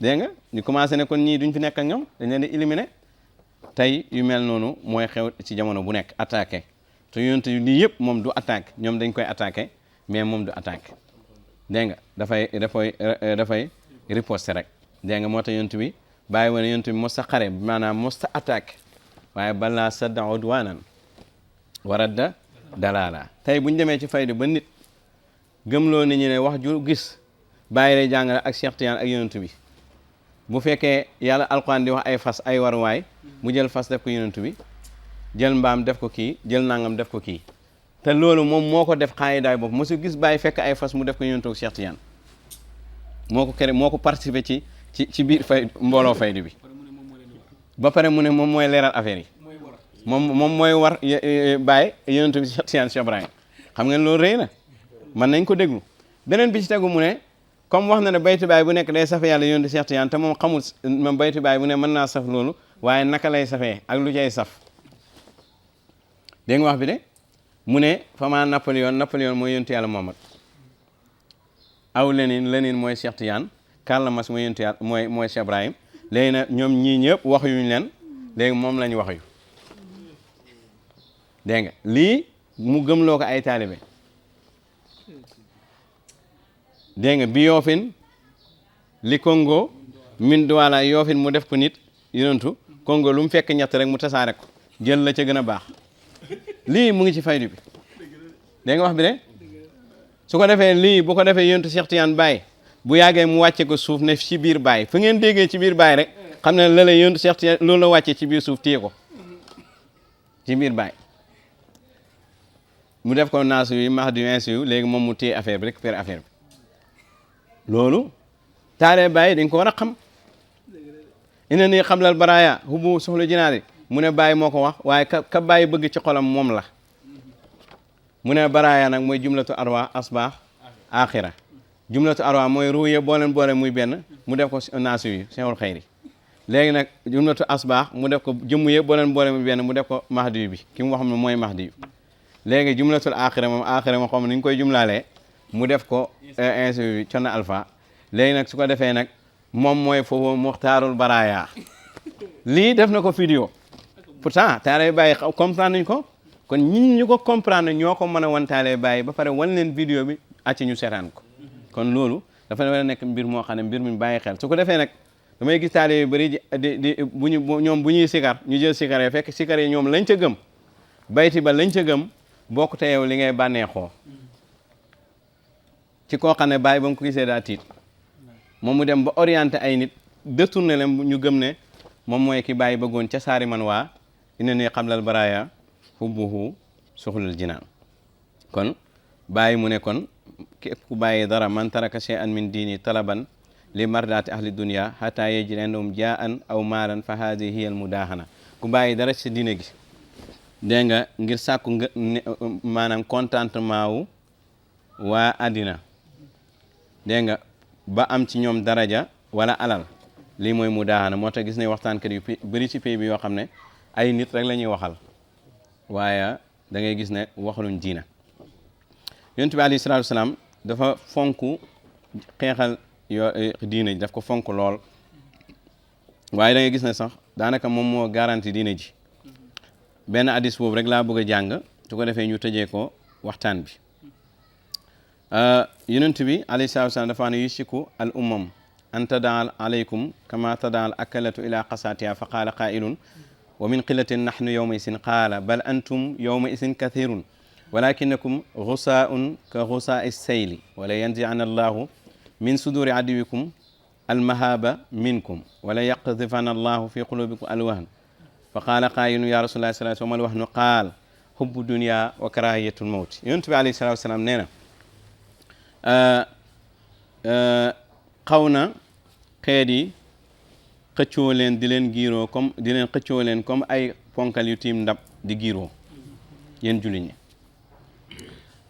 dégg nga ñu commencé ne kon ñii duñ fi nekk ak ñoom dañ leen di éliminer tey yu mel noonu mooy xew ci jamono bu nekk attaqué te yonent lii yëpp moom du attaque ñoom dañ koy attaqué mais moom du attaque dégg nga dafay riposter rek dégg nga moo tax yonent bi bàyyi wane yonent bi mos ta xare maanaam mos ta attaque waaye balaa sadda udwanan waradda dalala tey buñ demee ci faydu ba nit gëmloo nit ñi ne wax ju gis bàyyi lay jàngale ak Cheikh Tidiane ak yonent bi bu fekkee yàlla alquran di wax ay fas ay waruwaay mu jël fas def ko yonent bi jël mbaam def ko kii jël nangam def ko kii te loolu moom moo ko def xaayidaay bopp mosu gis bàyyi fekk ay fas mu def ko yonent ak Cheikh Tidiane moo ko participé ci biir fay mbooloo faydu bi ba pare mu ne moom mooy leeral affaire yi moom mooy war bàyyi yonent bi Cheikh Tidiane Cheikh Ibrahim xam ngeen loolu rëy na mën nañ ko déglu beneen bi ci tegu mu ne comme wax na ne baytu baay bu nekk day safe yàlla yonent Cheikh Tidiane te moom xamul moom baytu baay bu ne mën naa saf loolu waaye naka lay safee ak lu cay saf dégg nga wax bi de mu ne fama Napoléon mooy yonent yàlla Muhammad aw Lénine mooy Cheikh Tidiane Karl Marx mooy yonent yàlla mooy Cheikh Ibrahim léegi nag ñoom ñii ñëpp wax yuñ leen léegi moom lañ wax yu dégg nga lii mu gëmloo ko ay taalibe dégg nga bi yoofin li Congo min duwala yoofin mu def ko nit yonentu Congo lu mu fekk ñett rek mu tasaare ko jël la ca gën a baax lii mu ngi ci faydu bi dégg nga wax bi de su ko defee lii bu ko defee yonentu Cheikh Tidiane Baye bu yàggee mu wàcce ko suuf ne ci biir Baye fu ngeen déggee ci biir Baye rek xam ne la lay yonentu Cheikh Tidiane loolu la wàccee ci biir suuf téye ko ci biir Baye mu def ko naasu yi Mahdi insi yu léegi moom mu téye affaire bi récupéré affaire bi loolu taalee Baye dañ ko war a xam ina nii xamlal baraya hubu soxla jinaari mu ne Baye moo ko wax waaye ka Baye bëgg ci xolam moom la mu ne baraya nag mooy jumlatu arwa asbaax axira jumlatu arwa mooy ruuye boole muy benn mu def ko naasu yi seexul xayri léegi nag jumlatu asbaax mu def ko jëmm ye boole muy benn mu def ko mahdi bi ki mu wax ne mooy mahdi léegi jumlatul axira moom xam ni ñu koy jumlaalee mu def ko insi bi conna alpha léegi nag su ko defee nag moom mooy foofu muxtaarul baraya lii def na ko vidéo pourtant taalee Baye comprendre nañ ko kon ñu ko comprendre ñoo ko mën a wan taalee Baye ba pare wan leen vidéo bi acci ñu seetaan ko kon loolu dafa war a nekk mbir moo xam ne mbir mi bàyyi xel su ko defee nag damay gis taalee yu bëri di ñoom bu ñuy sikar ñu jël sikar yi fekk sikar yi ñoom lañ ca gëm bayti ba lañ ca gëm bokk te yow li ngay bànneexoo ci koo xam ne Baye ba mu ko gisee daa tiit moom mu dem ba orienté ay nit détourné leen ñu gëm ne moom mooy ki Baye bëggoon ca saari man waa ina nii xablal baraya hubbuhu suxlul jinaan kon Baye mu ne kon képp ku bàyyi dara man taraka shay'an min diini talaban li mardaati ahli dunia hatta yajri indahum jaan aw maalan fa haadihi hiya al mudahana ku bàyyi dara ci diine gi dégg nga ngir sàkku nga maanaam contentement wu waa àddina dégg nga ba am ci ñoom daraja wala alal lii mooy mudahana moo tax gis ne waxtaankat yu bëri ci pays bi yoo xam ne ay nit rek la ñuy waxal waaye da ngay gis ne waxaluñ diina yonent bi alayhi salaatu wasalaam dafa fonk xeexal yoo diina ji daf ko fonk lool waaye da ngay gis ne sax daanaka moom moo garanti diina ji benn hadis boobu rek laa bëgg a jàng su ko defee ñu tëjee ko waxtaan bi yonent bi alayhi salaatu wasalaam dafa ne yusiku al ummam an tadaal alaykum kama tadaal akalatu ila qasatiha fa qaala qaa'ilun wa min qillatin nahnu yawma isin qaala bal antum yawma isin kathirun walakinakum ghusaa'un ka ghusaa'i sayli wala yanzi'anna allahu min suduri aduwikum almahaba minkum wala yaqdhifanna allahu fi qulubikum alwahn fa qaala qaa'ilun ya rasulallah sallallahu alayhi wa sallam wal wahnu qaal hubbu dunya wa karahiyatul mawt yonent bi alayhi salatu wasalaam nee na xaw na xeet yi xëccoo leen di leen giiroo comme di leen xëccoo leen comme ay ponkal yu tiim ndab di giiroo yéen jullit ñi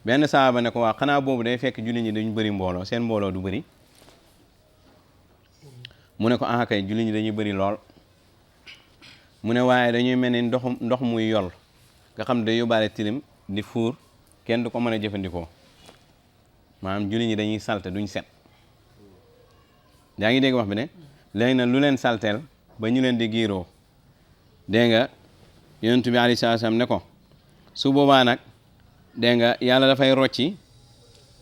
benn saaba ne ko waa xanaa boobu day fekk jullit ñi dañu bëri mbooloo seen mbooloo du bëri mu ne ko ah kay jullit ñi dañuy bëri lool mu ne waaye dañuy mel ni ndox muy yol nga xam day yóbbaale tilim di fuur kenn du ko mën a jëfandikoo maanaam jullit ñi dañuy salte duñ set yaa ngi dégg wax bi ne léegi nag lu leen salteel ba ñu leen di giiroo dégg nga yonent bi alayhi salaam ne ko su boobaa nag dégg nga yàlla dafay rocci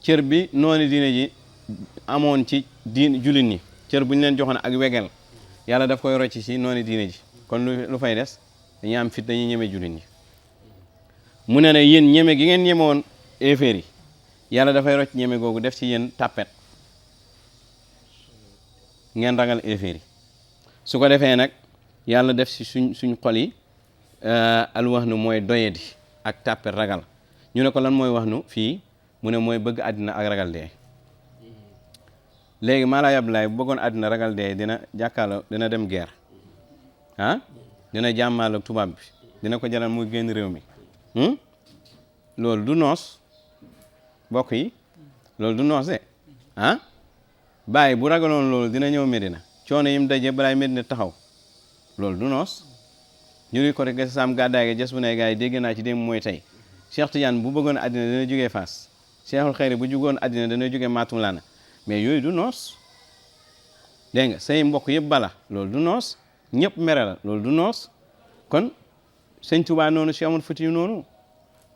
cër bi noonu diine ji amoon ci jullit ñi cër bu ñu leen joxoon ak wegel yàlla daf koy rocci ci noonu diine ji kon lu fay des dañuy am fit dañuy ñeme jullit ñi mu ne yéen ñeme gi ngeen ñeme woon éeféer yi yàlla dafay rocc ñeme googu def ci yéen tàppet ngeen ragal éeféer yi su ko defee nag yàlla def ci suñ xol yi alwahnu mooy doyadi ak tàppet ragal ñu ne ko lan mooy wax nu fii mu ne mooy bëgg àddina ak ragal dee léegi maa laa yablaay bu bëggoon àddina ragal dee dina jàkkaarloo dina dem guerre dina jàmmaal ak tubaab bi dina ko jaral muy génn réew mi loolu du noos bokk yi loolu du noos de bàyyi bu ragaloon loolu dina ñëw Medina coono yim daje balaay Medina taxaw loolu du noos ñu ngi ko rek ga saam gàddaay ga jës bu ne gars yi dégg naa ci démb mooy tey Cheikh Tidiane bu bëggoon àddina dana jógee Fass Cheikhul Khayri bu jugoon àddina dana jógee Matumlana mais yooyu du noos dégg nga say mbokk yëpp bala loolu du noos ñëpp mere la loolu du noos kon sëñ Touba noonu Cheikh Amadou Fouti noonu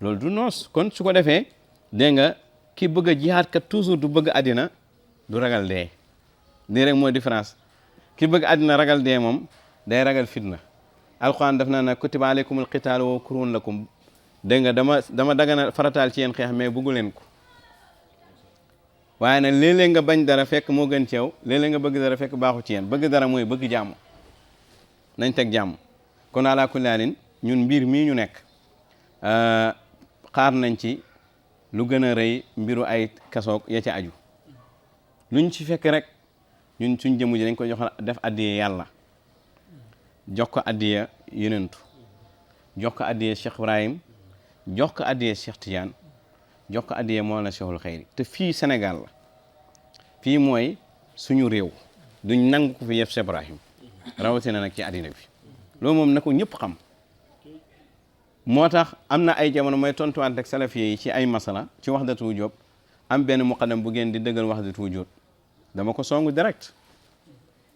loolu du noos kon su ko defee dégg nga ki bëgg a jihaad kat toujours du bëgg àddina du ragal dee lii rek mooy différence ki bëgg àddina ragal dee moom day ragal fitna alquran daf naa nag kutiba aleykumul qitaalu wa kurhun lakum dégg nga dama dagana farataal ci yéen xeex mais bëggu leen ko waaye nag léeg-léeg nga bañ dara fekk moo gën ci yow léeg-léeg nga bëgg dara fekk baaxu ci yéen bëgg dara mooy bëgg jàmm nañ teg jàmm kon ala kulli haalin ñun mbir mii ñu nekk xaar nañ ci lu gën a rëy mbiru ay kasoog ya ca aju luñ ci fekk rek ñun suñ jëmu ji dañ ko jox def addiye yàlla jox ko addiye yonentu jox ko addiye Cheikh Ibrahim jox ko addiye Cheikh Tidiane jox ko addiye Mawlana Cheikhul Khayri te fii Sénégal la fii mooy suñu réew duñ nangu ko fi yëpp Cheikh Ibrahim rawatina nag ci àddina bi loolu moom na ko ñëpp xam moo tax am na ay jamono mooy tontuwante ak salafiye yi ci ay masala ci wahdatu wujud am benn muqaddam bu ngeen di dëggal wahdatu wujud dama ko songu direct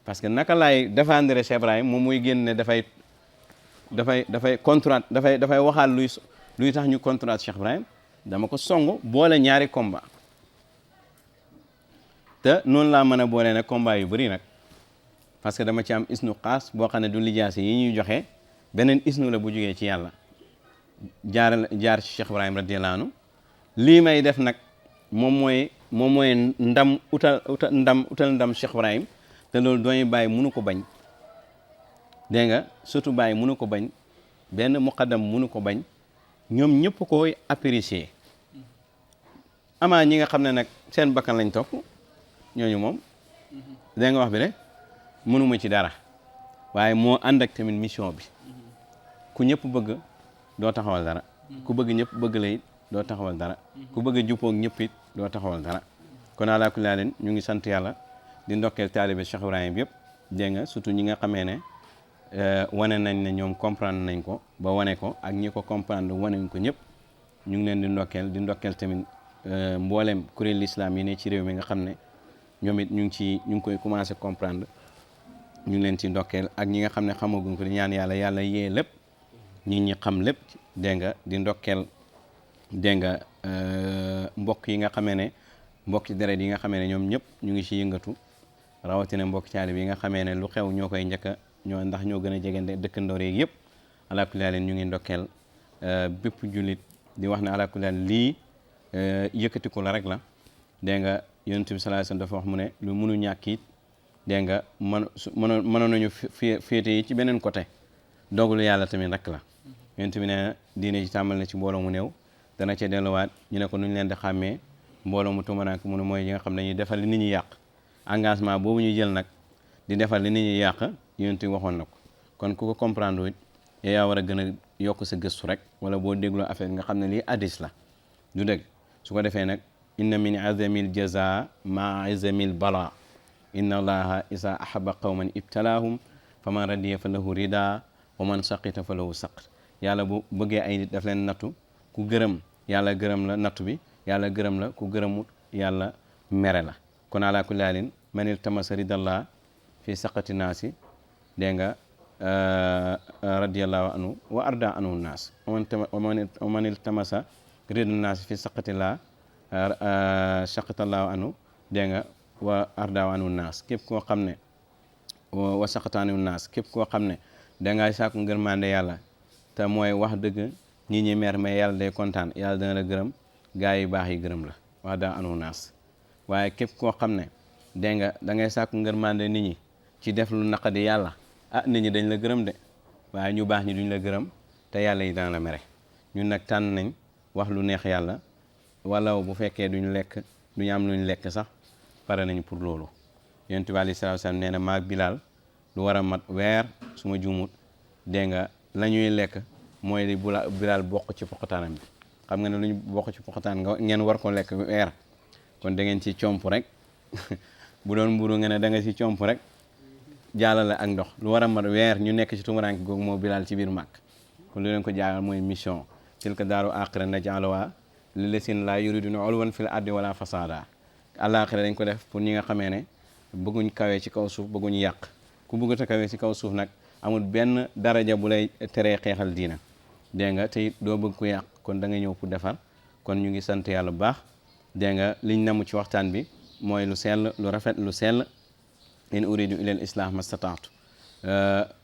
parce que naka laay défendre Cheikh Ibrahim moom muy génn ne dafay contrat dafay waxaal luy tax ñu contrat Cheikh Ibrahim dama ko songu boole ñaari combat te noonu laa mën a boole nag combat yu bëri nag parce que dama ci am isnu xaas boo xam ne du lijaase yi ñuy joxe beneen isnu la bu jógee ci yàlla jaar ci Cheikh Ibrahim radiyallahu anhu lii may def nag moom mooy ndam utal ndam Cheikh Ibrahim te loolu dooñu bàyyi mënu ko bañ dégg nga surtout bàyyi mënu ko bañ benn muqaddam mënu ko bañ ñoom ñëpp koy apprécier amaa ñi nga xam ne nag seen bakkan lañ topp ñooñu moom dégg nga wax bi de mënuma ci dara waaye moo ànd ak tamit mission bi ku ñëpp bëgg doo taxawal dara ku bëgg ñëpp bëgg la it doo taxawal dara ku bëgg a juppoog ñëpp it doo taxawal dara kon alaa kulli haalin ñu ngi sant yàlla di ndokkeel taalibe Cheikh Ibrahim yëpp dégg nga surtout ñi nga xamee ne wane nañ ne ñoom comprendre nañ ko ba wane ko ak ñi ko comprendre wane ko ñëpp ñu ngi leen di ndokkeel tamit mboolem kuréel l'islam yi ne ci réew mi nga xam ne ñoom it ñu ngi koy commencé comprendre ñu ngi leen ci ndokkeel ak ñi nga xam ne xamaguñ ko di ñaan yàlla yee lépp ñi xam lépp dégg nga di ndokkeel dégg nga mbokk yi nga xamee ne mbokki deret yi nga xamee ne ñoom ñëpp ñu ngi ci yëngatu rawatina mbokki taalibe yi nga xamee ne lu xew ñoo koy njëkka ndax ñoo gën a jege dëkkandoor yeeg yëpp alaa kulli haal ñu ngi ndokkeel bépp jullit di wax ne alaa kulli haal lii yëkkatiku la rek la dégg nga Yonent bi sallallahu alayhi wasallam dafa wax mu ne lu mënu ñàkk it dégg nga mënoon nañu féete yi ci beneen côté dogalu yàlla tamit rek la Yonent bi ne diine ji tàmbal na ci mbooloo mu néew dana ca delluwaat ñu ne ko nuñ leen di xàmmee mbooloo mu tumarank mu ne mooy yi nga xam ne dañuy defal li nit ñi yàq engagement boobu ñu jël nag di defal li nit ñi yàq Yonent bi waxoon na ko kon ku ko comprendre it yaa war a gën a yokk sa gëstu rek wala boo dégloo affaire nga xam ne lii hadis la du dëgg su ko defee nag inna min azamil jaza ma azamil bala inna allaha isa ahaba qawman ibtalaahum fa man radiya fa lahu rida wa man saqita fa lahu saqt yàlla bu bëggee ay nit daf leen nattu ku gërëm yàlla gërëm la nattu bi yàlla gërëm la ku gërëmut yàlla mere la kon ala kulli haalin man iltamasa ridallah fi saqati naasi dégg nga radiyallahu anhu wa arda anhu naas wa man iltamasa rida naasi fi saqatillah saqatallahu anhu dégg nga wa arda anhu naas képp koo xam ne wa saqata anhu naas képp koo xam ne dangay sàkku ngërmande yàlla te mooy wax dëgg ñi mer mais yàlla day kontaan yàlla dana la gërëm gaa yi baax yi gërëm la wax daa anu naas waaye képp koo xam ne dégg nga da ngay sàkku ngërmande nit ñi ci def lu naqadi yàlla nit ñi dañ la gërëm de waaye ñu baax ñi duñ la gërëm te yàlla yi dana la mere ñun nag tànn nañ wax lu neex yàlla wala bu fekkee duñu am luñ lekk sax pare nañ pour loolu Yonent bi alayhi salaatu wa salaam nee na maag Bilaal lu war a mat weer su ma juumut dégg nga la ñuy lekk mooy li Bilaal bokk ci poqataanam bi xam nga ne lu ñu bokk ci poqataan nga ngeen war ko lekk weer kon da ngeen ci comp rek bu doon mburu nga ne da nga ci comp rek jaalale ak ndox lu war a mat weer ñu nekk ci tumuraanke googu moo Bilaal ci biir màkk kon lu leen ko jaagal mooy mission tilka daaru aaxira naj'aluhaa lillaziina laa yuriiduuna uluwwan fil ardi wala fasaada àllaaxira dañ ko def pour ñi nga xamee ne bëgguñ kawee ci kaw suuf bëgguñ yàq ku bëgg a kawee ci kaw suuf nag amul benn daraja bu lay teree xeexal diina dégg nga te it doo bëgg ku yàq kon da nga ñëw pour defar kon ñu ngi sant yàlla bu baax dégg nga liñ namu ci waxtaan bi mooy lu sell lu rafet lu sell in uridu ilal islah mastataatu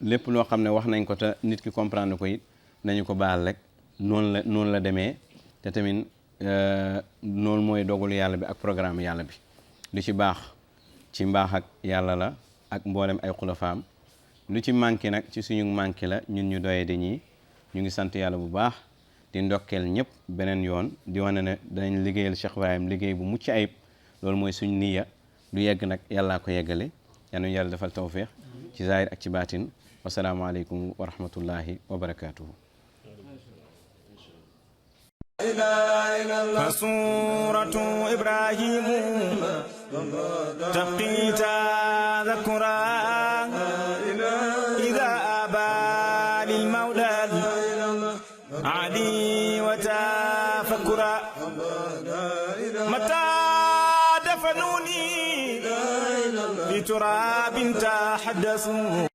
lépp loo xam ne wax nañ ko te nit ki comprendre ko it nañu ko baal rek noonu la demee te tamit noonu mooy dogalu yàlla bi ak programme yàlla bi lu ci baax ci mbaax ak yàlla la ak mboolem ay xulafaam lu ci manqué nag ci suñu manqué la ñun ñu doye dañuy ñu ngi sant yàlla bu baax di ndokkeel ñëpp beneen yoon di wane ne danañ liggéeyal Cheikh Ibrahim liggéey bu mucc ayib loolu mooy suñ niya lu yegg nag yàllaa ko yeggale yal nañu yàlla defal tawfiq ci zahir ak ci baatin wasalaamaaleykum wa rahmatullahi wa barakatuhu فسورة إبراهيم تبقي تذكرا إذا أبى للمولى علي وتفكرا متى دفنوني في تراب تحدثوا